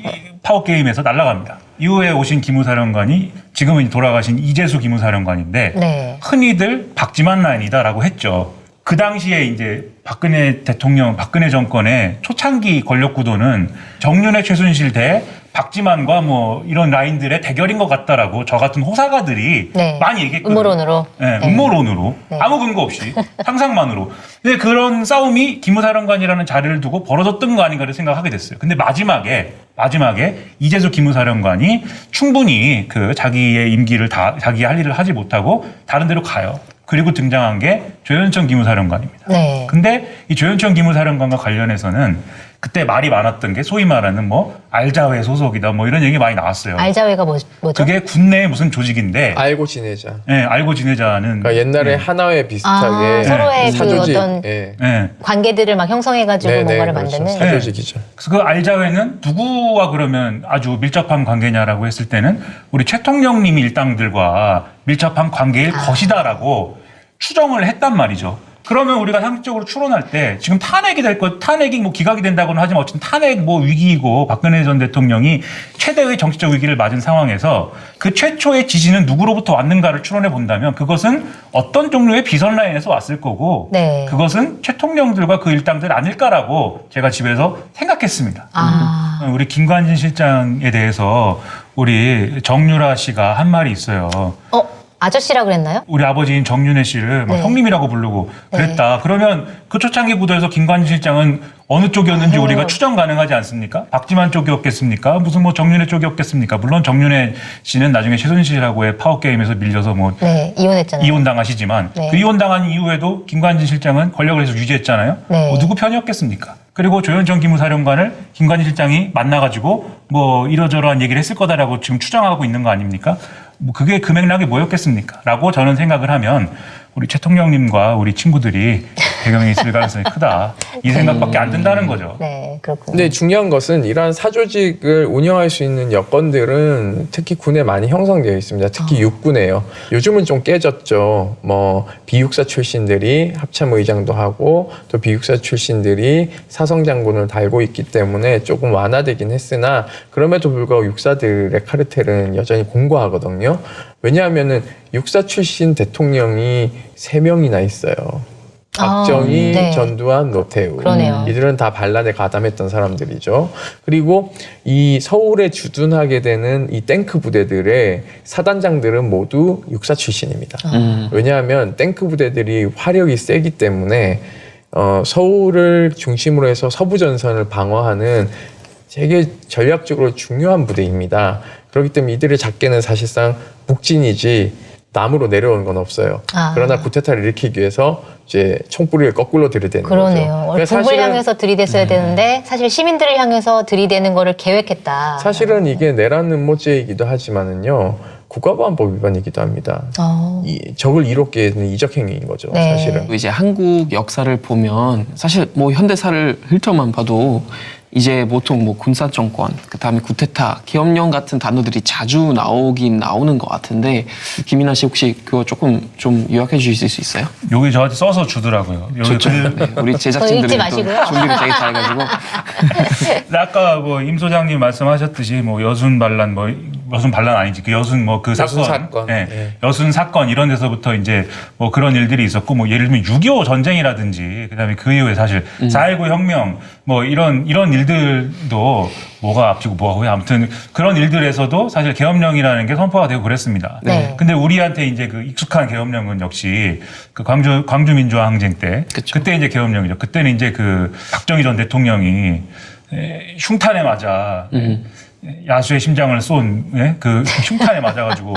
파워게임에서 날아갑니다. 이후에 오신 기무사령관이 지금은 돌아가신 이재수 기무사령관인데 네. 흔히들 박지만 라인이다라고 했죠. 그 당시에 이제 박근혜 대통령, 박근혜 정권의 초창기 권력 구도는 정윤회, 최순실 대 박지만과 뭐 이런 라인들의 대결인 것 같다라고 저 같은 호사가들이 네. 많이 얘기했거든요. 음모론으로. 네, 네. 음모론으로 네. 아무 근거 없이 상상만으로. 근데 그런 싸움이 기무사령관이라는 자리를 두고 벌어졌던 거 아닌가를 생각하게 됐어요. 근데 마지막에 이재수 기무사령관이 충분히 그 자기의 임기를 자기 할 일을 하지 못하고 다른 데로 가요. 그리고 등장한 게 조현천 기무사령관입니다. 네. 근데 이 조현천 기무사령관과 관련해서는 그때 말이 많았던 게 소위 말하는 뭐 알자회 소속이다 뭐 이런 얘기 많이 나왔어요. 알자회가 뭐죠? 그게 군내의 무슨 조직인데 알고 지내자. 예, 알고 지내자는 그러니까 옛날에 하나회 비슷하게 서로의 그 사조직, 어떤 예. 예. 관계들을 막 형성해가지고 네, 뭔가를 그렇죠. 만드는. 사조직이죠. 그래서 그 알자회는 누구와 그러면 아주 밀접한 관계냐라고 했을 때는 우리 최통령님 일당들과 밀접한 관계일 것이다라고 추정을 했단 말이죠. 그러면 우리가 상식적으로 추론할 때 지금 탄핵이 뭐 기각이 된다고는 하지만 어쨌든 탄핵 뭐 위기이고 박근혜 전 대통령이 최대의 정치적 위기를 맞은 상황에서 그 최초의 지시는 누구로부터 왔는가를 추론해 본다면 그것은 어떤 종류의 비선 라인에서 왔을 거고 네. 그것은 최통령들과 그 일당들 아닐까라고 제가 집에서 생각했습니다. 아. 우리 김관진 실장에 대해서 우리 정유라 씨가 한 말이 있어요. 아저씨라 그랬나요? 우리 아버지인 정윤회 씨를 막 네. 형님이라고 부르고 그랬다. 그러면 그 초창기 구도에서 김관진 실장은 어느 쪽이었는지 우리가 추정 가능하지 않습니까? 박지만 쪽이었겠습니까? 무슨 뭐 정윤회 쪽이었겠습니까? 물론 정윤회 씨는 나중에 최순실하고의 파워게임에서 밀려서 뭐 네, 이혼했잖아요. 이혼당하시지만 네. 그 이혼당한 이후에도 김관진 실장은 권력을 계속 유지했잖아요. 네. 뭐 누구 편이었겠습니까? 그리고 조현천 기무사령관을 김관진 실장이 만나가지고 뭐 이러저러한 얘기를 했을 거다라고 지금 추정하고 있는 거 아닙니까? 뭐 그게 그 맥락이 뭐였겠습니까? 라고 저는 생각을 하면 우리 최통령님과 우리 친구들이 배경에 있을 가능성이 크다. 이 생각밖에 안 든다는 거죠. 네, 그렇군요. 근데 중요한 것은 이러한 사조직을 운영할 수 있는 여건들은 특히 군에 많이 형성되어 있습니다. 특히 육군에요. 요즘은 좀 깨졌죠. 뭐 비육사 출신들이 합참의장도 하고 또 비육사 출신들이 사성장군을 달고 있기 때문에 조금 완화되긴 했으나 그럼에도 불구하고 육사들의 카르텔은 여전히 공고하거든요. 왜냐하면은 육사 출신 대통령이 3명이나 있어요. 박정희, 네. 전두환, 노태우. 그러네요. 이들은 다 반란에 가담했던 사람들이죠. 그리고 이 서울에 주둔하게 되는 이 탱크 부대들의 사단장들은 모두 육사 출신입니다. 왜냐하면 탱크 부대들이 화력이 세기 때문에 서울을 중심으로 해서 서부 전선을 방어하는 되게 전략적으로 중요한 부대입니다. 그렇기 때문에 이들의 작계는 사실상 북진이지 남으로 내려오는 건 없어요. 그러나 쿠데타를 일으키기 위해서 이제 총뿌리를 거꾸로 들이대는 그러네요. 거죠. 원래 북을 향해서 들이댔어야 되는데 사실 시민들을 향해서 들이대는 거를 계획했다. 사실은 이게 내란 음모죄이기도 하지만은요. 국가보안법 위반이기도 합니다. 적을 이롭게 하는 이적행위인 거죠. 네. 사실은. 이제 한국 역사를 보면 사실 뭐 현대사를 훑어만 봐도 이제 보통 뭐 군사 정권, 그다음에 쿠데타, 계엄령 같은 단어들이 자주 나오긴 나오는 것 같은데 김인하 씨 혹시 그거 조금 좀 요약해 주실 수 있어요? 여기 저한테 써서 주더라고요. 여기 좋죠. 네, 우리 제작진들이 읽지 또 마시고요. 준비를 되게 잘해가지고 아까 뭐 임 소장님 말씀하셨듯이 뭐 여순 반란 아니지 그 여순 뭐 그 여순 사건, 사건. 예. 예. 여순 사건 이런 데서부터 이제 뭐 그런 일들이 있었고 뭐 예를 들면 6.25 전쟁이라든지 그다음에 그 이후에 사실 4.19 혁명 뭐 이런 일들도 뭐가 앞지고 뭐가 후에 아무튼 그런 일들에서도 사실 계엄령이라는 게 선포가 되고 그랬습니다. 네. 근데 우리한테 이제 그 익숙한 계엄령은 역시 그 광주 민주화 항쟁 때 그쵸. 그때 이제 계엄령이죠. 그때는 이제 그 박정희 전 대통령이 흉탄에 맞아 야수의 심장을 쏜 그 흉탄에 맞아가지고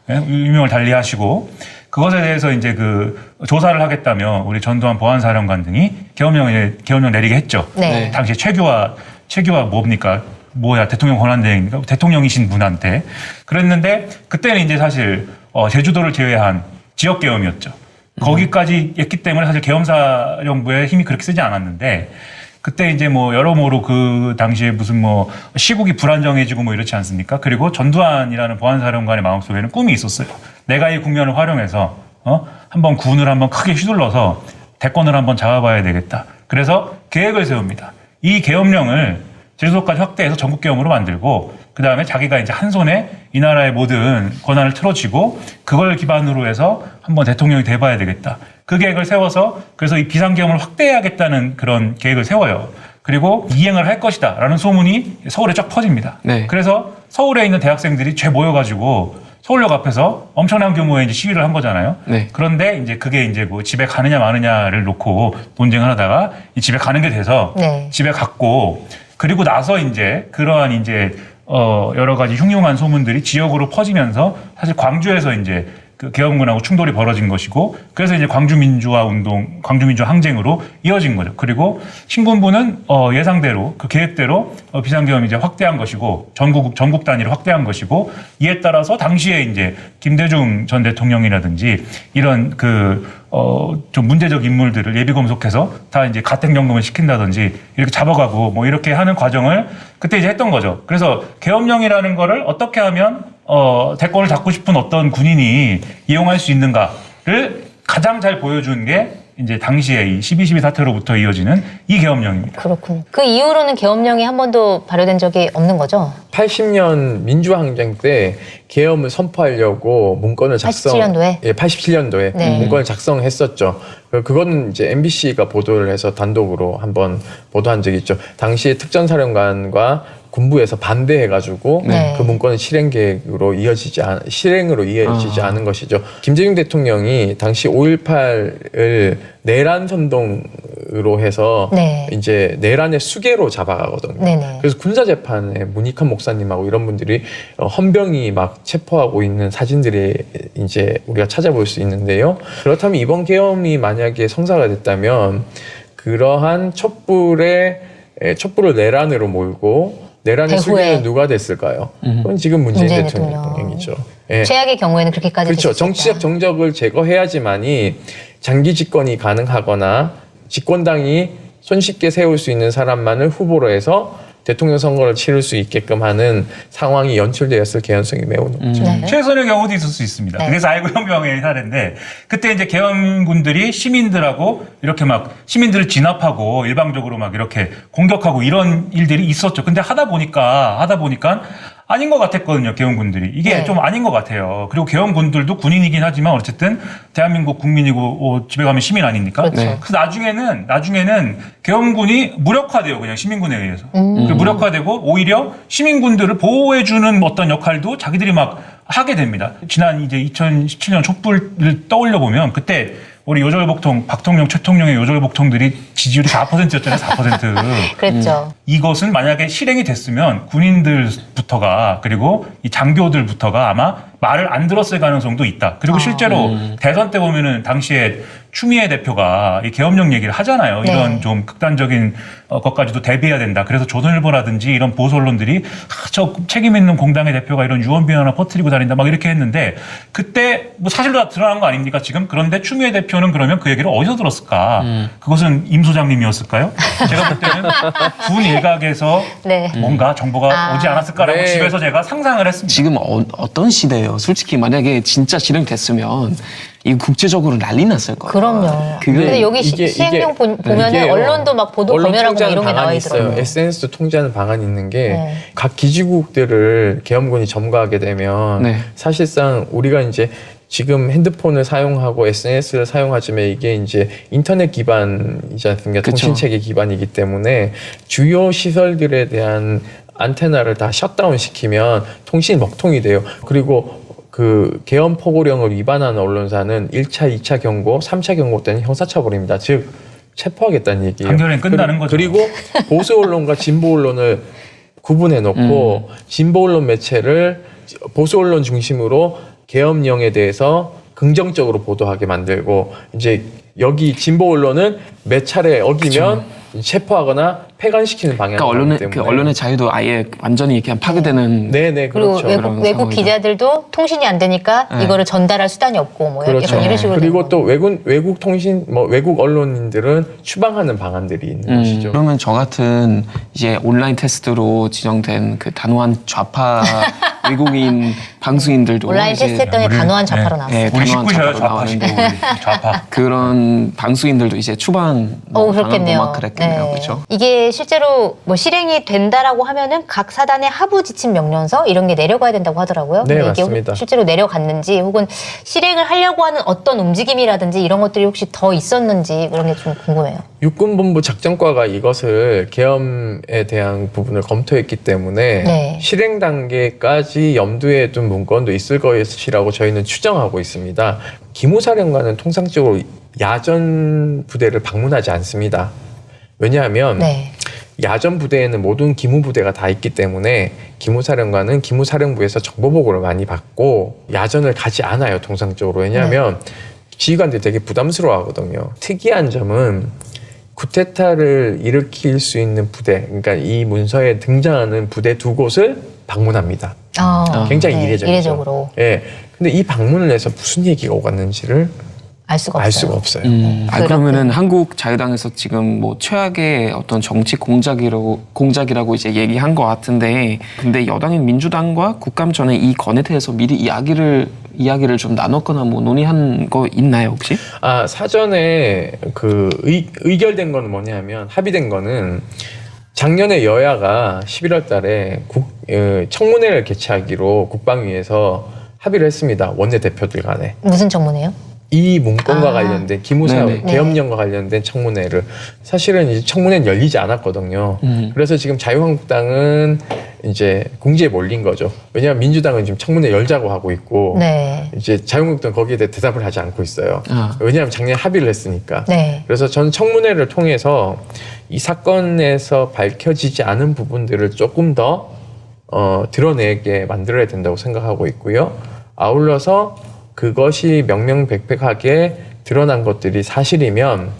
유명을 달리하시고 그것에 대해서 이제 그 조사를 하겠다며 우리 전두환 보안사령관 등이 계엄령 내리게 했죠. 네. 당시에 최규화 뭡니까? 뭐야 대통령 권한대행입니까? 대통령이신 분한테 그랬는데 그때는 이제 사실 제주도를 제외한 지역 계엄이었죠. 거기까지 했기 때문에 사실 계엄사령부의 힘이 그렇게 쓰지 않았는데 그때 이제 뭐 여러모로 그 당시에 무슨 뭐 시국이 불안정해지고 뭐 이렇지 않습니까? 그리고 전두환이라는 보안사령관의 마음속에는 꿈이 있었어요. 내가 이 국면을 활용해서 한번 군을 한번 크게 휘둘러서 대권을 한번 잡아봐야 되겠다. 그래서 계획을 세웁니다. 이 계엄령을 제주도까지 확대해서 전국 계엄으로 만들고 그 다음에 자기가 이제 한 손에 이 나라의 모든 권한을 틀어쥐고 그걸 기반으로 해서 한번 대통령이 돼봐야 되겠다. 그 계획을 세워서 그래서 이 비상계엄을 확대해야겠다는 그런 계획을 세워요. 그리고 이행을 할 것이다 라는 소문이 서울에 쫙 퍼집니다. 네. 그래서 서울에 있는 대학생들이 죄 모여가지고 서울역 앞에서 엄청난 규모의 이제 시위를 한 거잖아요. 네. 그런데 이제 그게 이제 뭐 집에 가느냐 마느냐를 놓고 논쟁을 하다가 이 집에 가는 게 돼서 네. 집에 갔고 그리고 나서 이제 그러한 이제 여러 가지 흉흉한 소문들이 지역으로 퍼지면서 사실 광주에서 이제 그 계엄군하고 충돌이 벌어진 것이고 그래서 이제 광주민주화 항쟁으로 이어진 거죠. 그리고 신군부는 예상대로 그 계획대로 비상계엄 이제 확대한 것이고 전국 단위로 확대한 것이고 이에 따라서 당시에 이제 김대중 전 대통령이라든지 이런 좀 문제적 인물들을 예비 검속해서 다 이제 가택연금을 시킨다든지 이렇게 잡아가고 뭐 이렇게 하는 과정을 그때 이제 했던 거죠. 그래서 계엄령이라는 거를 어떻게 하면 대권을 잡고 싶은 어떤 군인이 이용할 수 있는가를 가장 잘 보여준 게 이제 당시에 이 12.12 사태로부터 이어지는 이 계엄령입니다. 그렇군요. 그 이후로는 계엄령이 한 번도 발효된 적이 없는 거죠? 80년 민주항쟁 때 계엄을 선포하려고 문건을 87년도에? 예, 87년도에 네. 문건을 작성했었죠. 그거는 이제 MBC가 보도를 해서 단독으로 한번 보도한 적이 있죠. 당시에 특전사령관과 군부에서 반대해가지고 네. 그 문건은 실행으로 이어지지 않은 것이죠. 김대중 대통령이 당시 5.18을 내란 선동으로 해서 네. 이제 내란의 수괴로 잡아가거든요. 네네. 그래서 군사재판에 문익환 목사님하고 이런 분들이 헌병이 막 체포하고 있는 사진들이 이제 우리가 찾아볼 수 있는데요. 그렇다면 이번 계엄이 만약에 성사가 됐다면 그러한 촛불을 내란으로 몰고 내란의 배후에. 수괴는 누가 됐을까요? 그건 지금 문재인 대통령이죠. 예. 최악의 경우에는 그렇게까지 그렇죠. 될수 있다. 정치적 정적을 제거해야지만이 장기 집권이 가능하거나 집권당이 손쉽게 세울 수 있는 사람만을 후보로 해서 대통령 선거를 치를 수 있게끔 하는 상황이 연출되었을 개연성이 매우 높죠. 네. 최선의 경우도 있을 수 있습니다. 네. 그게 4.19 혁명의 사례인데 그때 이제 계엄군들이 시민들하고 이렇게 막 시민들을 진압하고 일방적으로 막 이렇게 공격하고 이런 일들이 있었죠. 근데 하다 보니까 아닌 것 같았거든요, 계엄군들이. 이게 네. 좀 아닌 것 같아요. 그리고 계엄군들도 군인이긴 하지만 어쨌든 대한민국 국민이고 집에 가면 시민 아닙니까? 그렇죠. 네. 그래서 나중에는 계엄군이 무력화돼요, 그냥 시민군에 의해서. 무력화되고 오히려 시민군들을 보호해주는 어떤 역할도 자기들이 막 하게 됩니다. 지난 이제 2017년 촛불을 떠올려 보면 그때 우리 요절복통, 박통령, 최통령의 요절복통들이 지지율이 4%였잖아요. 4%. 그랬죠. 이것은 만약에 실행이 됐으면 군인들부터가 그리고 이 장교들부터가 아마 말을 안 들었을 가능성도 있다. 그리고 실제로 대선 때 보면은 당시에 추미애 대표가 이 계엄령 얘기를 하잖아요. 네. 이런 좀 극단적인 것까지도 대비해야 된다. 그래서 조선일보라든지 이런 보수 언론들이 저 책임 있는 공당의 대표가 이런 유언비어 하나 퍼뜨리고 다닌다 막 이렇게 했는데 그때 뭐 사실로 다 드러난 거 아닙니까 지금? 그런데 추미애 대표는 그러면 그 얘기를 어디서 들었을까? 그것은 임 소장님이었을까요? 제가 볼 때는 군 일각에서 네. 뭔가 정보가 오지 않았을까라고 네. 집에서 제가 상상을 했습니다. 지금 어떤 시대예요? 솔직히 만약에 진짜 실행됐으면 이 국제적으로 난리 났을 거예요. 그럼요. 그게 근데 여기 시행령 보면은 이게요. 언론도 막 보도 언론 검열하고 막 통제하는 이런 게 나와 방안이 있더라고요. 있어요. SNS도 통제하는 방안이 있는 게 각 네. 기지국들을 계엄군이 점거하게 되면 네. 사실상 우리가 이제 지금 핸드폰을 사용하고 SNS를 사용하지만 이게 이제 인터넷 기반이지 않습니까? 그쵸. 통신체계 기반이기 때문에 주요 시설들에 대한 안테나를 다 셧다운 시키면 통신이 먹통이 돼요. 그리고 그 계엄 포고령을 위반하는 언론사는 1차, 2차 경고, 3차 경고 때는 형사처벌입니다. 즉 체포하겠다는 얘기예요. 판결은 끝나는 거죠. 그리고 보수 언론과 진보 언론을 구분해 놓고 진보 언론 매체를 보수 언론 중심으로 계엄령에 대해서 긍정적으로 보도하게 만들고 이제 여기 진보 언론은 몇 차례 어기면 체포하거나 폐간시키는 방향이기 그러니까 때문에 그 언론의 자유도 아예 완전히 이렇게 파괴되는. 네네 그리고 그렇죠. 외국 그런 외국 상황이죠. 기자들도 통신이 안 되니까 네. 이거를 전달할 수단이 없고 뭐 그렇죠. 약간 이런 식으로 그리고 되는 또 외국 통신 뭐 외국 언론인들은 추방하는 방안들이 있는 것이죠. 그러면 저 같은 이제 온라인 테스트로 지정된 그 단호한 좌파 외국인 방송인들도 온라인 이제 테스트 했더니 단호한 좌파로 나왔어요. 네, 우리 단호한 식구셔요. 좌파로 좌파 식구. 나왔는데 우리 좌파. 그런 방송인들도 이제 추방 그렇겠네요. 막 그랬겠네요, 그렇죠? 이게 실제로 뭐 실행이 된다라고 하면은 각 사단의 하부 지침 명령서 이런 게 내려가야 된다고 하더라고요. 네, 근데 이게 맞습니다. 실제로 내려갔는지 혹은 실행을 하려고 하는 어떤 움직임이라든지 이런 것들이 혹시 더 있었는지 그런 게 좀 궁금해요. 육군본부 작전과가 이것을 계엄에 대한 부분을 검토했기 때문에 네. 실행 단계까지 염두에 둔 문건도 있을 것이라고 저희는 추정하고 있습니다. 기무사령관은 통상적으로 야전 부대를 방문하지 않습니다. 왜냐하면 네. 야전 부대에는 모든 기무부대가 다 있기 때문에 기무사령관은 기무사령부에서 정보보고를 많이 받고 야전을 가지 않아요, 통상적으로. 왜냐하면 지휘관들이 되게 부담스러워하거든요. 특이한 점은 쿠데타를 일으킬 수 있는 부대, 그러니까 이 문서에 등장하는 부대 두 곳을 방문합니다. 굉장히 네, 이례적이죠. 이례적으로 예. 근데 이 방문을 해서 무슨 얘기가 오갔는지를 알 수가 알 없어요. 수가 없어요. 그러면은 한국 자유당에서 지금 뭐 최악의 어떤 정치 공작이라고 이제 얘기한 것 같은데, 근데 여당인 민주당과 국감 전에 이 건에 대해서 미리 이야기를 좀 나눴거나 뭐 논의한 거 있나요 혹시? 사전에 그 의결된 거는 뭐냐면 합의된 거는 작년에 여야가 11월 달에 청문회를 개최하기로 국방위에서 합의를 했습니다. 원내대표들 간에. 무슨 청문회요? 이 문건과 관련된 기무사 네네. 계엄령과 관련된 청문회를 사실은 이제 청문회는 열리지 않았거든요. 그래서 지금 자유한국당은 이제 궁지에 몰린 거죠. 왜냐하면 민주당은 지금 청문회 열자고 하고 있고 네. 이제 자유한국당은 거기에 대해 대답을 하지 않고 있어요. 왜냐하면 작년에 합의를 했으니까. 네. 그래서 저는 청문회를 통해서 이 사건에서 밝혀지지 않은 부분들을 조금 더 드러내게 만들어야 된다고 생각하고 있고요. 아울러서 그것이 명명백백하게 드러난 것들이 사실이면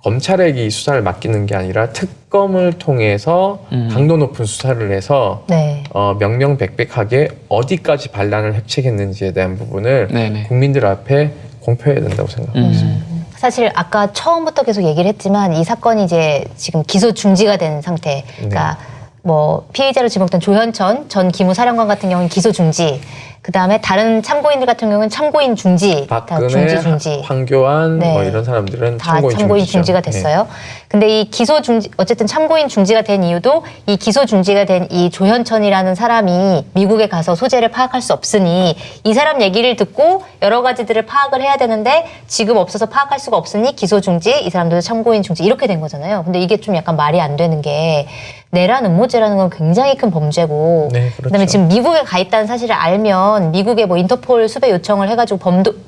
검찰에게 이 수사를 맡기는 게 아니라 특검을 통해서 강도 높은 수사를 해서 네. 명명백백하게 어디까지 반란을 획책했는지에 대한 부분을 네네. 국민들 앞에 공표해야 된다고 생각하고 있습니다. 사실 아까 처음부터 계속 얘기를 했지만 이 사건이 이제 지금 기소 중지가 된 상태. 그러니까 뭐 피의자로 지목된 조현천 전 기무사령관 같은 경우는 기소 중지. 그 다음에 다른 참고인들 같은 경우는 참고인 중지, 다 박근혜, 중지. 황교안 네. 뭐 이런 사람들은 다 참고인 중지죠. 중지가 네. 됐어요. 근데 이 기소 중지, 어쨌든 참고인 중지가 된 이유도 이 기소 중지가 된 이 조현천이라는 사람이 미국에 가서 소재를 파악할 수 없으니 이 사람 얘기를 듣고 여러 가지들을 파악을 해야 되는데 지금 없어서 파악할 수가 없으니 기소 중지, 이 사람들도 참고인 중지 이렇게 된 거잖아요. 근데 이게 좀 약간 말이 안 되는 게 내란 음모죄라는 건 굉장히 큰 범죄고 네, 그렇죠. 그다음에 지금 미국에 가 있다는 사실을 알면 미국에 뭐 인터폴 수배 요청을 해가지고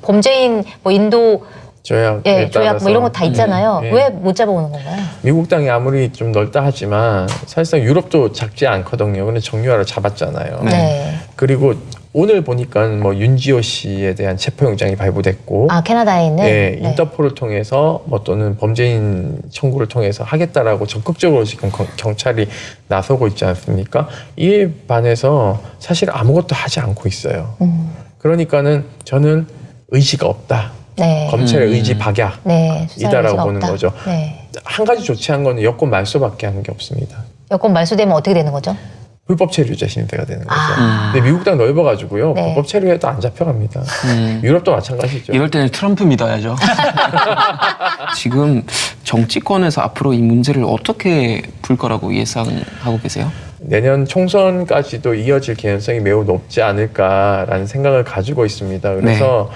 범죄인 뭐 인도 조약에 예, 조약 따라서 뭐 이런 거 다 있잖아요. 예. 왜 못 잡아오는 건가요? 미국 땅이 아무리 좀 넓다 하지만 사실상 유럽도 작지 않거든요. 근데 정유화를 잡았잖아요. 네. 그리고 오늘 보니까 뭐 윤지호 씨에 대한 체포영장이 발부됐고, 아, 캐나다에 있는? 예, 네. 인터폴을 통해서 뭐 또는 범죄인 청구를 통해서 하겠다라고 적극적으로 지금 경찰이 나서고 있지 않습니까? 이에 반해서 사실 아무것도 하지 않고 있어요. 그러니까는 저는 의지가 없다. 네. 검찰의 의지 박약. 네. 수사의 이다라고 의지가 보는 없다. 거죠. 네. 한 가지 조치한 거는 여권 말소밖에 하는 게 없습니다. 여권 말소되면 어떻게 되는 거죠? 불법 체류자 신세가 되는 거죠. 아. 근데 미국 땅 넓어가지고요. 네. 불법 체류해도 안 잡혀갑니다. 유럽도 마찬가지죠. 이럴 때는 트럼프 믿어야죠. 지금 정치권에서 앞으로 이 문제를 어떻게 풀 거라고 예상하고 계세요? 내년 총선까지도 이어질 개연성이 매우 높지 않을까라는 생각을 가지고 있습니다. 그래서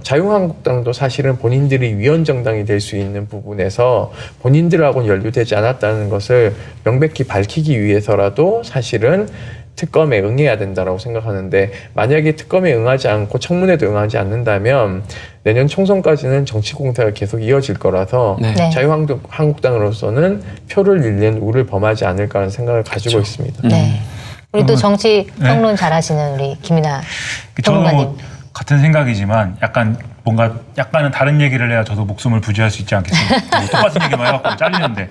자유한국당도 사실은 본인들이 위헌정당이 될 수 있는 부분에서 본인들하고는 연루되지 않았다는 것을 명백히 밝히기 위해서라도 사실은 특검에 응해야 된다라고 생각하는데, 만약에 특검에 응하지 않고 청문회도 응하지 않는다면 내년 총선까지는 정치 공세가 계속 이어질 거라서 네. 네. 자유한국당으로서는 표를 잃는 우를 범하지 않을까라는 생각을 가지고 있습니다. 네. 우리 또 그러면- 정치 평론 잘하시는 우리 김이나 저는 평론가님. 뭐 같은 생각이지만 약간 뭔가 약간은 다른 얘기를 해야 저도 목숨을 부지할 수 있지 않겠습니까? 뭐 똑같은 얘기만 해갖고 잘리는데,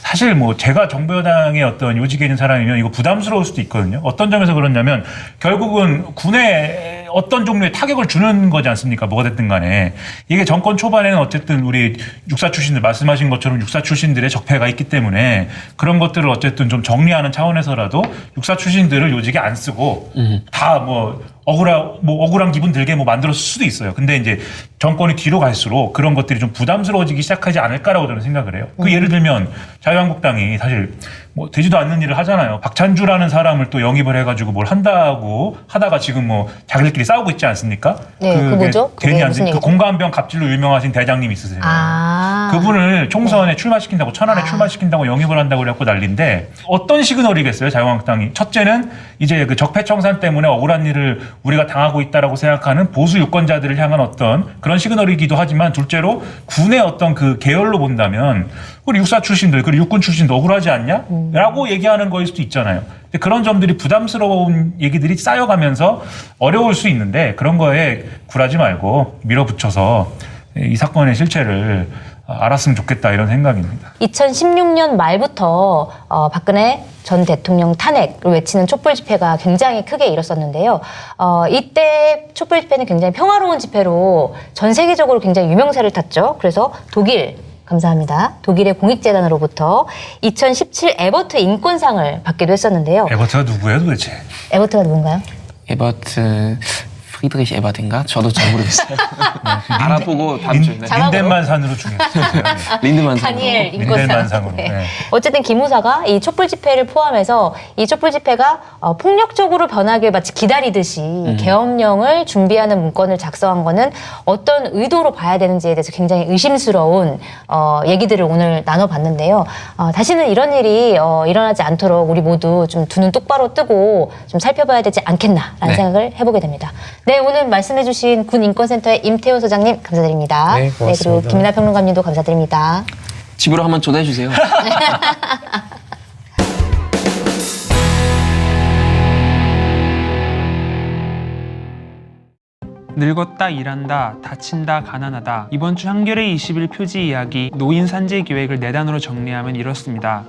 사실 뭐 제가 정부 여당의 어떤 요직에 있는 사람이면 이거 부담스러울 수도 있거든요. 어떤 점에서 그러냐면 결국은 군에 어떤 종류의 타격을 주는 거지 않습니까? 뭐가 됐든 간에. 이게 정권 초반에는 어쨌든 우리 육사 출신들, 말씀하신 것처럼 육사 출신들의 적폐가 있기 때문에 그런 것들을 어쨌든 좀 정리하는 차원에서라도 육사 출신들을 요직에 안 쓰고 다 뭐 억울한 기분 들게 뭐 만들었을 수도 있어요. 근데 이제 정권이 뒤로 갈수록 그런 것들이 좀 부담스러워지기 시작하지 않을까라고 저는 생각을 해요. 그 예를 들면 자유한국당이 사실 뭐 되지도 않는 일을 하잖아요. 박찬주라는 사람을 또 영입을 해가지고 뭘 한다고 하다가 지금 뭐 자기들끼리 싸우고 있지 않습니까? 네, 그 뭐죠? 그게 괜히 안 무슨 돼. 그 얘기죠? 공감병 갑질로 유명하신 대장님 있으세요. 아. 그분을 총선에 출마시킨다고, 천안에 출마시킨다고 영입을 한다고 그래갖고 난리인데, 어떤 시그널이겠어요, 자유한국당이? 첫째는 이제 그 적폐청산 때문에 억울한 일을 우리가 당하고 있다라고 생각하는 보수 유권자들을 향한 어떤 그런 시그널이기도 하지만, 둘째로 군의 어떤 그 계열로 본다면 우리 육사 출신들, 그리고 육군 출신도 억울하지 않냐? 라고 얘기하는 거일 수도 있잖아요. 근데 그런 점들이 부담스러운 얘기들이 쌓여가면서 어려울 수 있는데, 그런 거에 굴하지 말고 밀어붙여서 이 사건의 실체를 알았으면 좋겠다, 이런 생각입니다. 2016년 말부터 박근혜 전 대통령 탄핵을 외치는 촛불 집회가 굉장히 크게 일었었는데요. 이때 촛불 집회는 굉장히 평화로운 집회로 전 세계적으로 굉장히 유명세를 탔죠. 그래서 독일, 감사합니다. 독일의 공익재단으로부터 2017 에버트 인권상을 받기도 했었는데요. 에버트가 누구예요, 도대체? 에버트가 누군가요? 에버트 프리드리히 에버트인가? 저도 잘 모르겠어요. 알아보고 다음 주에. 네. 자막으로. 린덴만산으로 중요했어요. 린드만 다니엘 상으로. 인권상. 린덴만상으로. 네. 네. 어쨌든 기무사가 이 촛불 집회를 포함해서 이 촛불 집회가 폭력적으로 변하길 마치 기다리듯이 계엄령을 준비하는 문건을 작성한 거는 어떤 의도로 봐야 되는지에 대해서 굉장히 의심스러운 얘기들을 오늘 나눠봤는데요. 다시는 이런 일이 일어나지 않도록 우리 모두 좀 두 눈 똑바로 뜨고 좀 살펴봐야 되지 않겠나라는 네. 생각을 해보게 됩니다. 네, 오늘 말씀해주신 군인권센터의 임태호 소장님 감사드립니다. 네, 고맙습니다. 그리고 김민아 평론가님도 감사드립니다. 집으로 한번 초대해 주세요. 늙었다 일한다 다친다 가난하다. 이번 주 한겨레 20일 표지 이야기 노인 산재 계획을 4단어로 정리하면 이렇습니다.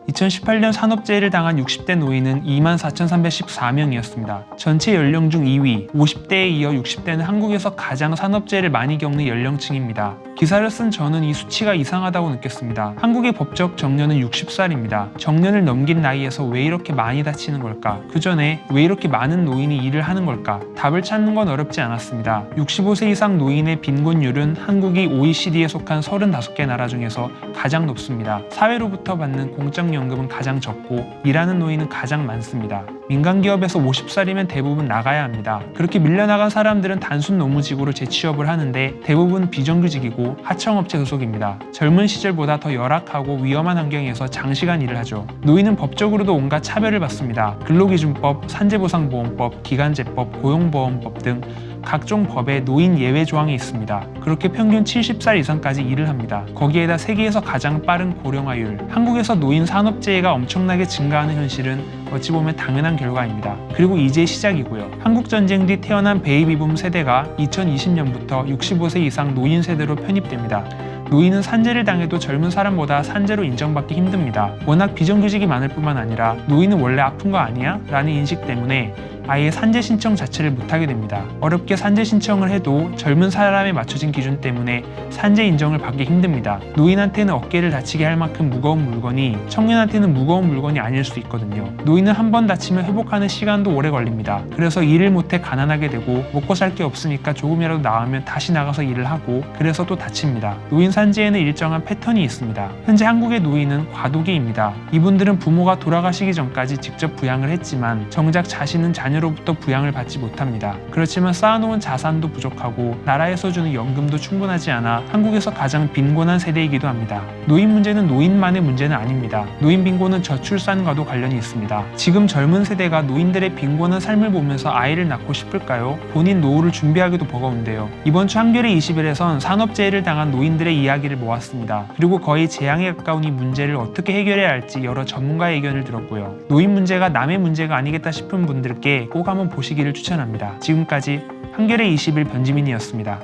2018년 산업재해를 당한 60대 노인은 24,314명이었습니다. 전체 연령 중 2위, 50대에 이어 60대는 한국에서 가장 산업재해를 많이 겪는 연령층입니다. 기사를 쓴 저는 이 수치가 이상하다고 느꼈습니다. 한국의 법적 정년은 60살입니다. 정년을 넘긴 나이에서 왜 이렇게 많이 다치는 걸까? 그 전에 왜 이렇게 많은 노인이 일을 하는 걸까? 답을 찾는 건 어렵지 않았습니다. 65세 이상 노인의 빈곤율은 한국이 OECD에 속한 35개 나라 중에서 가장 높습니다. 사회로부터 받는 공적연금은 가장 적고 일하는 노인은 가장 많습니다. 민간기업에서 50살이면 대부분 나가야 합니다. 그렇게 밀려나간 사람들은 단순 노무직으로 재취업을 하는데 대부분 비정규직이고 하청업체 소속입니다. 젊은 시절보다 더 열악하고 위험한 환경에서 장시간 일을 하죠. 노인은 법적으로도 온갖 차별을 받습니다. 근로기준법, 산재보상보험법, 기간제법, 고용보험법 등 각종 법에 노인 예외 조항이 있습니다. 그렇게 평균 70살 이상까지 일을 합니다. 거기에다 세계에서 가장 빠른 고령화율, 한국에서 노인 산업재해가 엄청나게 증가하는 현실은 어찌 보면 당연한 결과입니다. 그리고 이제 시작이고요. 한국 전쟁 뒤 태어난 베이비붐 세대가 2020년부터 65세 이상 노인 세대로 편입됩니다. 노인은 산재를 당해도 젊은 사람보다 산재로 인정받기 힘듭니다. 워낙 비정규직이 많을 뿐만 아니라 노인은 원래 아픈 거 아니야? 라는 인식 때문에 아예 산재 신청 자체를 못하게 됩니다. 어렵게 산재 신청을 해도 젊은 사람에 맞춰진 기준 때문에 산재 인정을 받기 힘듭니다. 노인한테는 어깨를 다치게 할 만큼 무거운 물건이 청년한테는 무거운 물건이 아닐 수 있거든요. 노인은 한 번 다치면 회복하는 시간도 오래 걸립니다. 그래서 일을 못해 가난하게 되고 먹고 살 게 없으니까 조금이라도 나으면 다시 나가서 일을 하고 그래서 또 다칩니다. 노인 산재에는 일정한 패턴이 있습니다. 현재 한국의 노인은 과도기입니다. 이분들은 부모가 돌아가시기 전까지 직접 부양을 했지만 정작 자신은 자녀로부터 부양을 받지 못합니다. 그렇지만 쌓아놓은 자산도 부족하고 나라에서 주는 연금도 충분하지 않아 한국에서 가장 빈곤한 세대이기도 합니다. 노인 문제는 노인만의 문제는 아닙니다. 노인 빈곤은 저출산과도 관련이 있습니다. 지금 젊은 세대가 노인들의 빈곤한 삶을 보면서 아이를 낳고 싶을까요? 본인 노후를 준비하기도 버거운데요. 이번 주 한겨레 20일에선 산업재해를 당한 노인들의 이야기를 모았습니다. 그리고 거의 재앙에 가까운 이 문제를 어떻게 해결해야 할지 여러 전문가의 의견을 들었고요. 노인 문제가 남의 문제가 아니겠다 싶은 분들께 꼭 한번 보시기를 추천합니다. 지금까지 한겨레 20일 변지민이었습니다.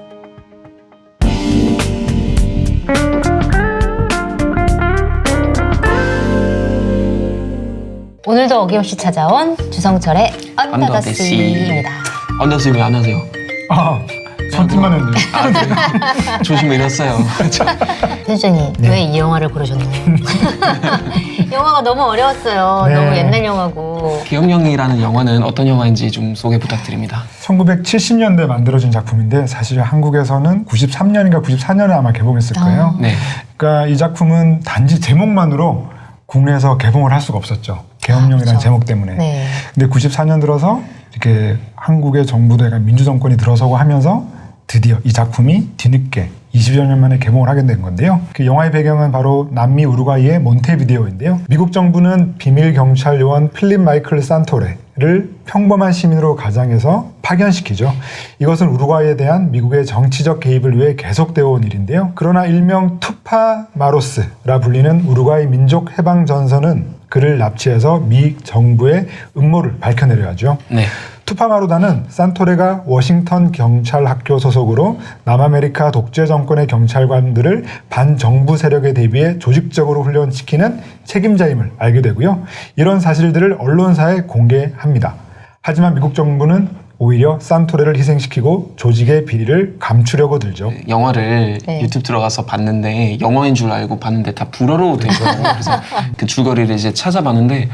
오늘도 어김없이 찾아온 주성철의 언더더씨입니다. 언더씨 왜 안 하세요? 손짓만 했네요. 조심히 잃었어요. 편집장님, 왜 이 영화를 고르셨나요? 영화가 너무 어려웠어요. 네. 너무 옛날 영화고. 기억령이라는 영화는 어떤 영화인지 좀 소개 부탁드립니다. 1970년대에 만들어진 작품인데 사실 한국에서는 93년인가 94년에 아마 개봉했을 거예요. 네. 그러니까 이 작품은 단지 제목만으로 국내에서 개봉을 할 수가 없었죠. 계엄령이라는 그렇죠. 제목 때문에. 네. 근데 94년 들어서 이렇게 한국의 정부대가 민주정권이 들어서고 하면서 드디어 이 작품이 뒤늦게 20여 년 만에 개봉을 하게 된 건데요. 그 영화의 배경은 바로 남미 우루과이의 몬테비데오인데요. 미국 정부는 비밀 경찰 요원 필립 마이클 산토레를 평범한 시민으로 가장해서 파견시키죠. 이것은 우루과이에 대한 미국의 정치적 개입을 위해 계속되어 온 일인데요. 그러나 일명 투파마로스라 불리는 우루과이 민족 해방 전선은 그를 납치해서 미 정부의 음모를 밝혀내려 하죠. 네. 투파마루다는 산토레가 워싱턴 경찰학교 소속으로 남아메리카 독재 정권의 경찰관들을 반정부 세력에 대비해 조직적으로 훈련시키는 책임자임을 알게 되고요. 이런 사실들을 언론사에 공개합니다. 하지만 미국 정부는 오히려 산토레를 희생시키고 조직의 비리를 감추려고 들죠. 영화를 네. 유튜브 들어가서 봤는데 영어인 줄 알고 봤는데 다 불어로 된 거예요. 그래서 그 줄거리를 이제 찾아봤는데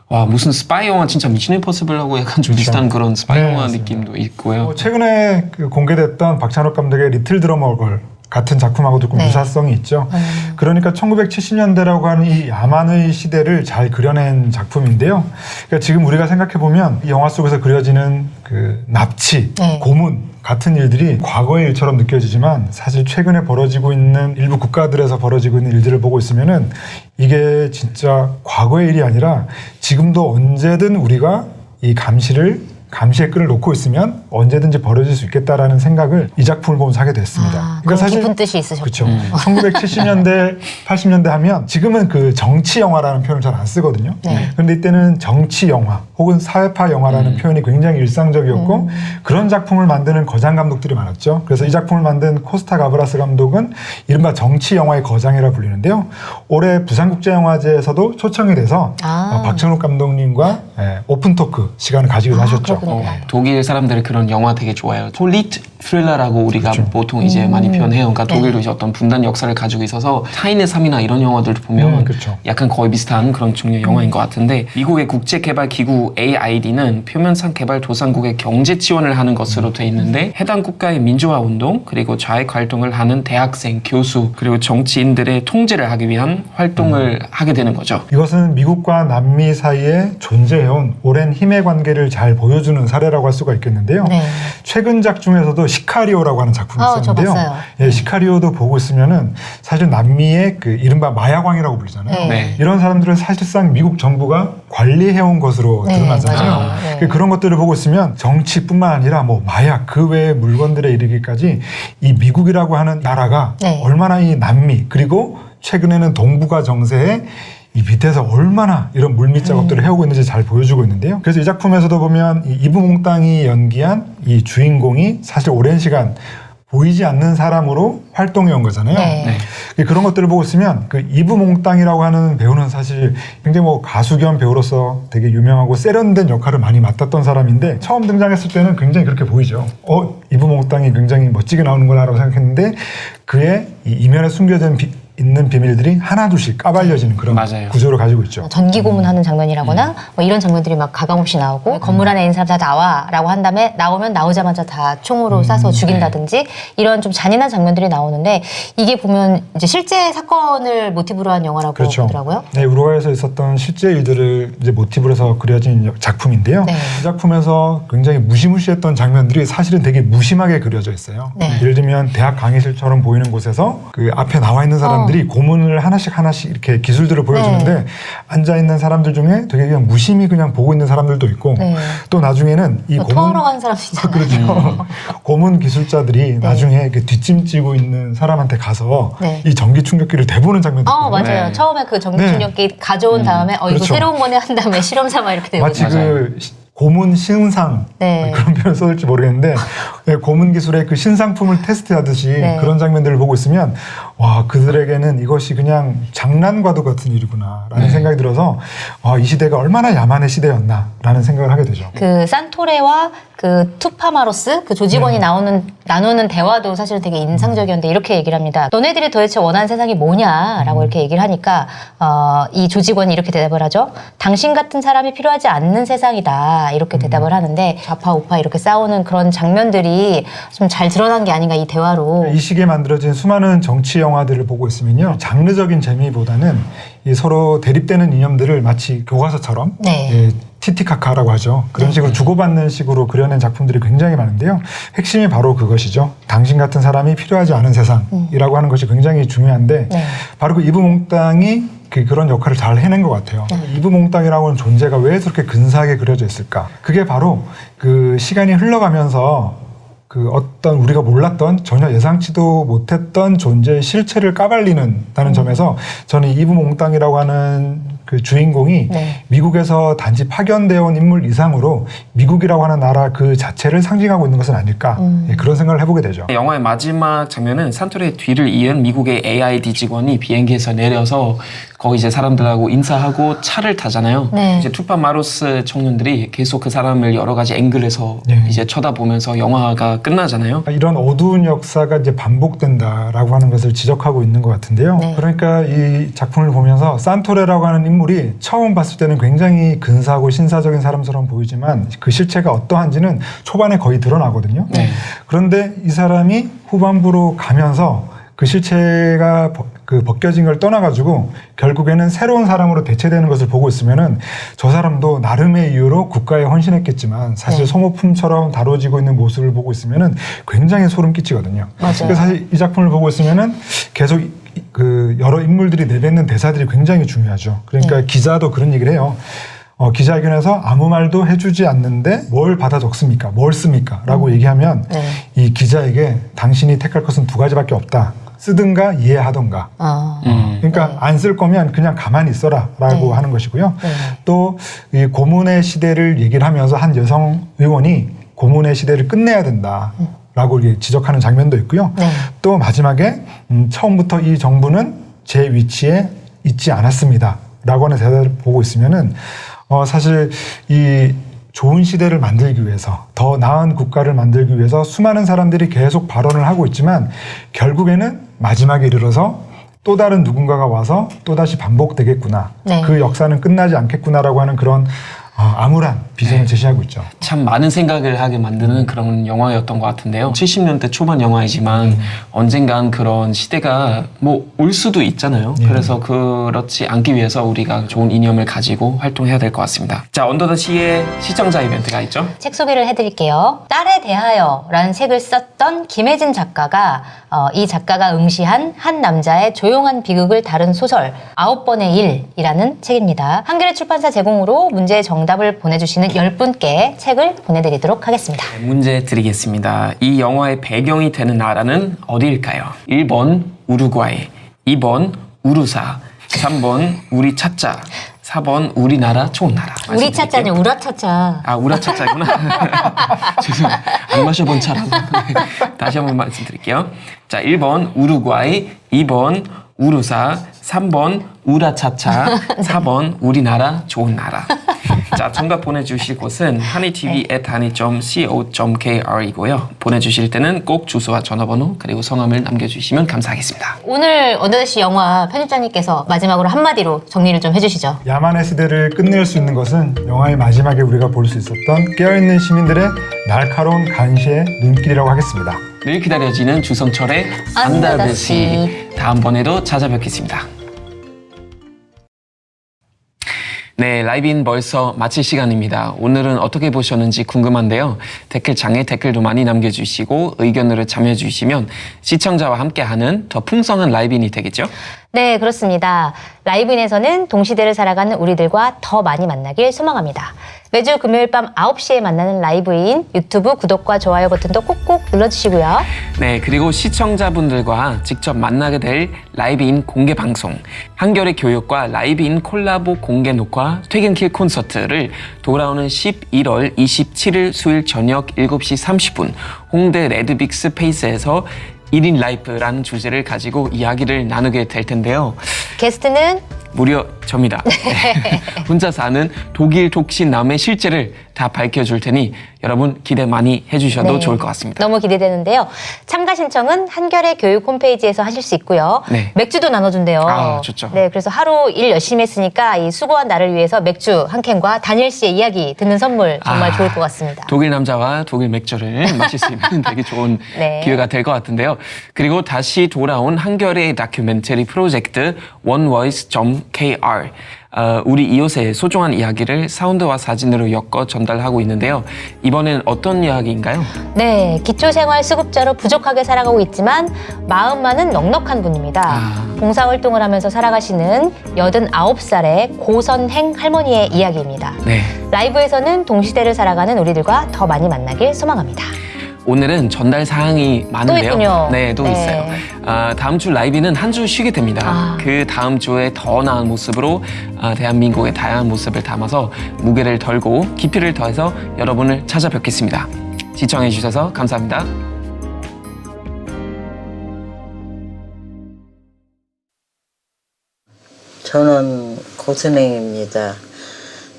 와 무슨 스파이 영화 진짜 미션 임퍼서블하고 약간 좀 비슷한 그런 스파이 네, 영화 맞습니다. 느낌도 있고요. 최근에 공개됐던 박찬욱 감독의 리틀 드러머 걸 같은 작품하고도 조금 네. 유사성이 있죠. 그러니까 1970년대라고 하는 이 야만의 시대를 잘 그려낸 작품인데요. 그러니까 지금 우리가 생각해보면 이 영화 속에서 그려지는 그 납치, 네. 고문 같은 일들이 과거의 일처럼 느껴지지만 사실 최근에 벌어지고 있는 일부 국가들에서 벌어지고 있는 일들을 보고 있으면은 이게 진짜 과거의 일이 아니라 지금도 언제든 우리가 이 감시의 끈을 놓고 있으면 언제든지 벌어질 수 있겠다라는 생각을 이 작품을 보면서 하게 됐습니다. 그런 깊은 뜻이 있으셨죠. 그렇죠. 1970년대, 80년대 하면 지금은 그 정치 영화라는 표현을 잘 안 쓰거든요. 네. 그런데 이때는 정치 영화 혹은 사회파 영화라는 표현이 굉장히 일상적이었고 그런 작품을 만드는 거장 감독들이 많았죠. 그래서 이 작품을 만든 코스타 가브라스 감독은 이른바 정치 영화의 거장이라 불리는데요. 올해 부산국제영화제에서도 초청이 돼서 박찬욱 감독님과 오픈 토크 시간을 가지기도 하셨죠. 독일 사람들이 그런 영화 되게 좋아해요. 폴리트 스릴러라고 우리가 그렇죠. 보통 이제 많이 표현해요. 그러니까 독일도 이제 어떤 분단 역사를 가지고 있어서 타인의 삶이나 이런 영화들을 보면 그렇죠. 약간 거의 비슷한 그런 종류의 영화인 것 같은데 미국의 국제개발기구 AID는 표면상 개발도상국의 경제 지원을 하는 것으로 돼 있는데 해당 국가의 민주화 운동 그리고 좌익 활동을 하는 대학생, 교수 그리고 정치인들의 통제를 하기 위한 활동을 하게 되는 거죠. 이것은 미국과 남미 사이에 존재해야 유지해온 오랜 힘의 관계를 잘 보여주는 사례라고 할 수가 있겠는데요. 네. 최근작 중에서도 시카리오라고 하는 작품이 저 있었는데요. 봤어요. 예, 시카리오도 보고 있으면은 사실 남미의 그 이른바 마약왕이라고 불리잖아요. 네. 네. 이런 사람들을 사실상 미국 정부가 관리해온 것으로 네, 드러나잖아요. 맞아요. 네. 그런 것들을 보고 있으면 정치뿐만 아니라 뭐 마약 그 외의 물건들에 이르기까지 이 미국이라고 하는 나라가 네. 얼마나 이 남미 그리고 최근에는 동북아 정세에 이 밑에서 얼마나 이런 물밑 작업들을 해오고 있는지 잘 보여주고 있는데요. 그래서 이 작품에서도 보면 이 이브몽땅이 연기한 이 주인공이 사실 오랜 시간 보이지 않는 사람으로 활동해 온 거잖아요. 네. 그런 것들을 보고 있으면 그 이브몽땅이라고 하는 배우는 사실 굉장히 뭐 가수 겸 배우로서 되게 유명하고 세련된 역할을 많이 맡았던 사람인데 처음 등장했을 때는 굉장히 그렇게 보이죠. 이브몽땅이 굉장히 멋지게 나오는구나라고 생각했는데 그의 이 이면에 숨겨진 있는 비밀들이 하나둘씩 까발려지는 그런 맞아요. 구조를 가지고 있죠. 전기 고문하는 장면이라거나 뭐 이런 장면들이 막 가감없이 나오고 건물 안에 있는 사람 다 나와라고 한 다음에 나오면 나오자마자 다 총으로 쏴서 죽인다든지 이런 좀 잔인한 장면들이 나오는데 이게 보면 이제 실제 사건을 모티브로 한 영화라고 그렇죠. 하더라고요. 네, 우루과이에서 있었던 실제 일들을 이제 모티브로 해서 그려진 작품인데요. 네. 이 작품에서 굉장히 무시무시했던 장면들이 사실은 되게 무심하게 그려져 있어요. 네. 예를 들면 대학 강의실처럼 보이는 곳에서 그 앞에 나와 있는 사람들이 고문을 하나씩 이렇게 기술들을 보여주는데 네. 앉아 있는 사람들 중에 되게 그냥 무심히 그냥 보고 있는 사람들도 있고 네. 또 나중에는 이 뭐 토하러 가는 사람도 있잖아요. 그렇죠. 고문 기술자들이 나중에 이렇게 뒷짐지고 있는 사람한테 가서 네. 이 전기 충격기를 대보는 장면도 있거든요. 맞아요. 네. 처음에 그 전기 네. 충격기 가져온 다음에 이거 그렇죠. 새로운 거네 한 다음에 실험 삼아 이렇게 되고 마치 맞아요. 그 고문 신상 네. 그런 표현 써질지 모르겠는데 네, 고문 기술의 그 신상품을 테스트하듯이 네. 그런 장면들을 보고 있으면 와 그들에게는 이것이 그냥 장난과도 같은 일이구나라는 생각이 들어서 이 시대가 얼마나 야만의 시대였나라는 생각을 하게 되죠. 그 산토레와 그 투파마로스 그 조직원이 나누는 대화도 사실은 되게 인상적이었는데 이렇게 얘기를 합니다. 너네들이 도대체 원하는 세상이 뭐냐라고 이렇게 얘기를 하니까 이 조직원이 이렇게 대답을 하죠. 당신 같은 사람이 필요하지 않는 세상이다 이렇게 대답을 하는데 좌파 우파 이렇게 싸우는 그런 장면들이 좀 잘 드러난 게 아닌가 이 대화로. 이 시기에 만들어진 수많은 정치 영화들을 보고 있으면요 장르적인 재미보다는 이 서로 대립되는 이념들을 마치 교과서처럼 네. 예, 티티카카라고 하죠. 그런 식으로 주고받는 식으로 그려낸 작품들이 굉장히 많은데요. 핵심이 바로 그것이죠. 당신 같은 사람이 필요하지 않은 세상이라고 하는 것이 굉장히 중요한데 네. 바로 그 이브몽땅이 그런 역할을 잘 해낸 것 같아요. 이브몽땅이라고 하는 존재가 왜 저렇게 근사하게 그려져 있을까? 그게 바로 그 시간이 흘러가면서 그 어떤 우리가 몰랐던 전혀 예상치도 못했던 존재의 실체를 까발리는다는 점에서 저는 이브몽땅이라고 하는 그 주인공이 네. 미국에서 단지 파견되어 온 인물 이상으로 미국이라고 하는 나라 그 자체를 상징하고 있는 것은 아닐까 예, 그런 생각을 해보게 되죠. 영화의 마지막 장면은 산토리의 뒤를 이은 미국의 AID 직원이 비행기에서 내려서 거기 이제 사람들하고 인사하고 차를 타잖아요. 네. 이제 투파 마로스 청년들이 계속 그 사람을 여러 가지 앵글에서 네. 이제 쳐다보면서 영화가 끝나잖아요. 이런 어두운 역사가 이제 반복된다라고 하는 것을 지적하고 있는 것 같은데요. 네. 그러니까 이 작품을 보면서 산토레라고 하는 인물이 처음 봤을 때는 굉장히 근사하고 신사적인 사람처럼 보이지만 그 실체가 어떠한지는 초반에 거의 드러나거든요. 네. 그런데 이 사람이 후반부로 가면서 그 실체가 벗겨진 걸 떠나가지고 결국에는 새로운 사람으로 대체되는 것을 보고 있으면은 저 사람도 나름의 이유로 국가에 헌신했겠지만 사실 네. 소모품처럼 다뤄지고 있는 모습을 보고 있으면은 굉장히 소름 끼치거든요. 맞아요. 그래서 사실 이 작품을 보고 있으면은 계속 그 여러 인물들이 내뱉는 대사들이 굉장히 중요하죠. 그러니까 네. 기자도 그런 얘기를 해요. 기자회견에서 아무 말도 해주지 않는데 뭘 받아 적습니까? 뭘 씁니까? 라고 얘기하면 네. 이 기자에게 당신이 택할 것은 두 가지밖에 없다. 쓰든가 이해하던가. 그러니까 안 쓸 거면 그냥 가만히 있어라 라고 네. 하는 것이고요. 네. 또 이 고문의 시대를 얘기를 하면서 한 여성 의원이 고문의 시대를 끝내야 된다. 라고 이렇게 지적하는 장면도 있고요. 네. 또 마지막에 처음부터 이 정부는 제 위치에 있지 않았습니다. 라고 하는 대답을 보고 있으면은 사실 이 좋은 시대를 만들기 위해서 더 나은 국가를 만들기 위해서 수많은 사람들이 계속 발언을 하고 있지만 결국에는 마지막에 이르러서 또 다른 누군가가 와서 또다시 반복되겠구나. 네. 그 역사는 끝나지 않겠구나라고 하는 그런 암울한 비전을 제시하고 있죠. 참 많은 생각을 하게 만드는 그런 영화였던 것 같은데요. 70년대 초반 영화이지만 언젠간 그런 시대가 뭐 올 수도 있잖아요. 그래서 그렇지 않기 위해서 우리가 좋은 이념을 가지고 활동해야 될 것 같습니다. 자, 언더더시의 시청자 이벤트가 있죠. 책 소개를 해드릴게요. 딸에 대하여라는 책을 썼던 김혜진 작가가 이 작가가 응시한 한 남자의 조용한 비극을 다룬 소설 9번의 1이라는 책입니다. 한겨레 출판사 제공으로 문제의 정답을 보내주시는 10분께 책을 보내드리도록 하겠습니다. 문제 드리겠습니다. 이 영화의 배경이 되는 나라는 어디일까요? 1번 우루과이, 2번 우루사, 3번 우리 찾자, 4번 우리나라 좋은 나라. 우리 찾자냐 우라차차. 아, 우라차차구나. 죄송해요. 안 마셔본 차라서. 다시 한번 말씀드릴게요. 자, 1번 우루과이, 2번 우루사, 3번 우라차차, 4번 우리나라 좋은 나라. 자, 정답 보내주실 곳은 honeytv@honey.co.kr이고요. 보내주실 때는 꼭 주소와 전화번호 그리고 성함을 남겨주시면 감사하겠습니다. 오늘 언더더시 영화 편집장님께서 마지막으로 한마디로 정리를 좀 해주시죠. 야만의 시대를 끝낼 수 있는 것은 영화의 마지막에 우리가 볼 수 있었던 깨어있는 시민들의 날카로운 간시의 눈길이라고 하겠습니다. 늘 기다려지는 주성철의 언더더시. 다음번에도 찾아뵙겠습니다. 네, 라이브인 벌써 마칠 시간입니다. 오늘은 어떻게 보셨는지 궁금한데요. 댓글창에 댓글도 많이 남겨주시고 의견으로 참여해주시면 시청자와 함께하는 더 풍성한 라이브인이 되겠죠? 네, 그렇습니다. 라이브인에서는 동시대를 살아가는 우리들과 더 많이 만나길 소망합니다. 매주 금요일 밤 9시에 만나는 라이브인 유튜브 구독과 좋아요 버튼도 꼭꼭 눌러주시고요. 네, 그리고 시청자분들과 직접 만나게 될 라이브인 공개 방송, 한겨레 교육과 라이브인 콜라보 공개 녹화 퇴근길 콘서트를 돌아오는 11월 27일 수요일 저녁 7시 30분 홍대 레드빅 스페이스에서 1인 라이프라는 주제를 가지고 이야기를 나누게 될 텐데요. 게스트는 무려 접니다. 네. 혼자 사는 독일 독신남의 실체를 다 밝혀줄 테니 여러분 기대 많이 해주셔도 네, 좋을 것 같습니다. 너무 기대되는데요. 참가 신청은 한겨레 교육 홈페이지에서 하실 수 있고요. 네. 맥주도 나눠준대요. 아, 좋죠. 네, 그래서 하루 일 열심히 했으니까 이 수고한 나를 위해서 맥주 한 캔과 다니엘 씨의 이야기 듣는 선물 정말 좋을 것 같습니다. 독일 남자와 독일 맥주를 마실 수 있는 되게 좋은 네. 기회가 될 것 같은데요. 그리고 다시 돌아온 한겨레 다큐멘터리 프로젝트 onevoice.kr 우리 이웃의 소중한 이야기를 사운드와 사진으로 엮어 전달하고 있는데요. 이번엔 어떤 이야기인가요? 네, 기초생활수급자로 부족하게 살아가고 있지만 마음만은 넉넉한 분입니다. 봉사활동을 하면서 살아가시는 89살의 고선행 할머니의 이야기입니다. 네. 라이브에서는 동시대를 살아가는 우리들과 더 많이 만나길 소망합니다. 오늘은 전달 사항이 많은데요. 또 있군요. 네, 또 네. 있어요. 다음 주 라이브는 한 주 쉬게 됩니다. 그 다음 주에 더 나은 모습으로 대한민국의 다양한 모습을 담아서 무게를 덜고 깊이를 더해서 여러분을 찾아뵙겠습니다. 시청해 주셔서 감사합니다. 저는 고선행입니다.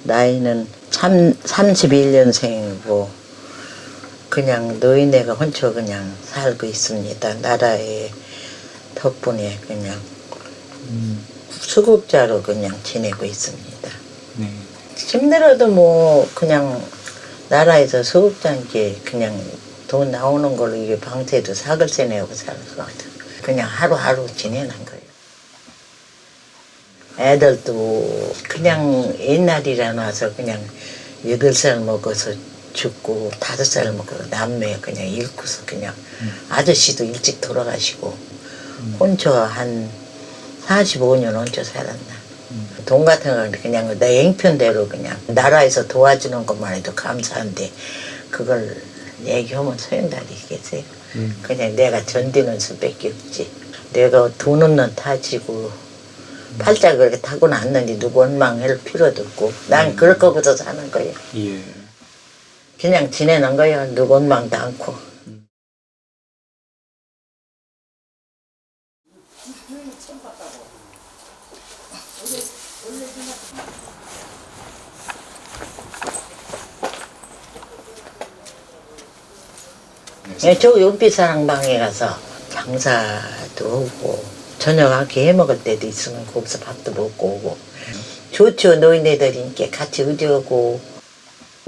나이는 31년생이고 그냥 노인네가 혼자 그냥 살고 있습니다. 나라의 덕분에 그냥 수급자로 그냥 지내고 있습니다. 네. 힘들어도 뭐 그냥 나라에서 수급자인지 그냥 돈 나오는 걸로 이게 방세도 사글세 내고 살거든. 그냥 하루하루 지내는 거예요. 애들도 그냥 옛날이라 놔서 그냥 8살 먹어서 죽고 5살 먹고 남매 그냥 잃고서 그냥 아저씨도 일찍 돌아가시고 혼자 한 45년 혼자 살았나. 돈 같은 건 그냥 내 형편대로 그냥 나라에서 도와주는 것만 해도 감사한데 그걸 얘기하면 소용돌이겠어요. 그냥 내가 견디는 수밖에 없지. 내가 돈 없는 타지고 팔자 그렇게 타고났는데 누구 원망할 필요도 없고 난 그럴 거부터 사는 거예요. 예. 그냥 지내는 거예요. 누구 원망도 않고. 저 윤비사랑방에 가서 장사도 하고 저녁 학기 해먹을 때도 있으면 거기서 밥도 먹고 오고 좋죠. 노인네들이 이렇게 같이 의지하고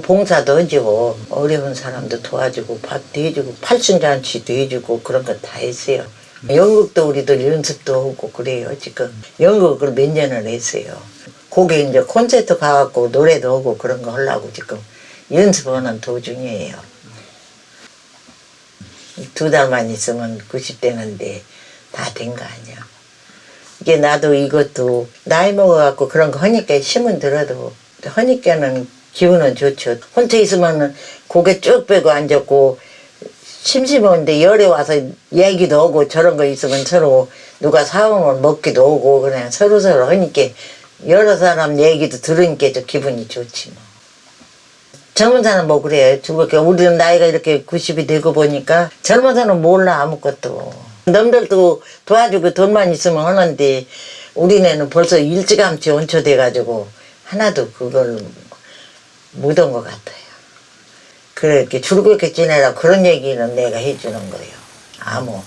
봉사도 해주고 어려운 사람도 도와주고 밥도 해주고 팔순잔치도 해주고 그런 거 다 했어요. 연극도 우리들 연습도 하고 그래요. 지금 연극을 몇 년을 했어요. 거기 이제 콘서트 가갖고 노래도 하고 그런 거 하려고 지금 연습하는 도중이에요. 2달만 있으면 90대는데 다 된 거 아니야. 이게 나도 이것도 나이 먹어갖고 그런 거 하니까 힘은 들어도 하니까는 기분은 좋죠. 혼자 있으면 고개 쭉 빼고 앉았고 심심한데 열에 와서 얘기도 하고 저런 거 있으면 서로 누가 사오면 먹기도 하고 그냥 서로서로 하니까 여러 사람 얘기도 들으니까 좀 기분이 좋지 뭐. 젊은 사람 뭐 그래요. 우리는 나이가 이렇게 90이 되고 보니까 젊은 사람은 몰라 아무것도. 남들도 도와주고 돈만 있으면 하는데 우리네는 벌써 일찌감치 온초돼가지고 하나도 그걸 못 한 것 같아요. 그렇게 즐겁게 지내라 그런 얘기는 내가 해주는 거예요. 아무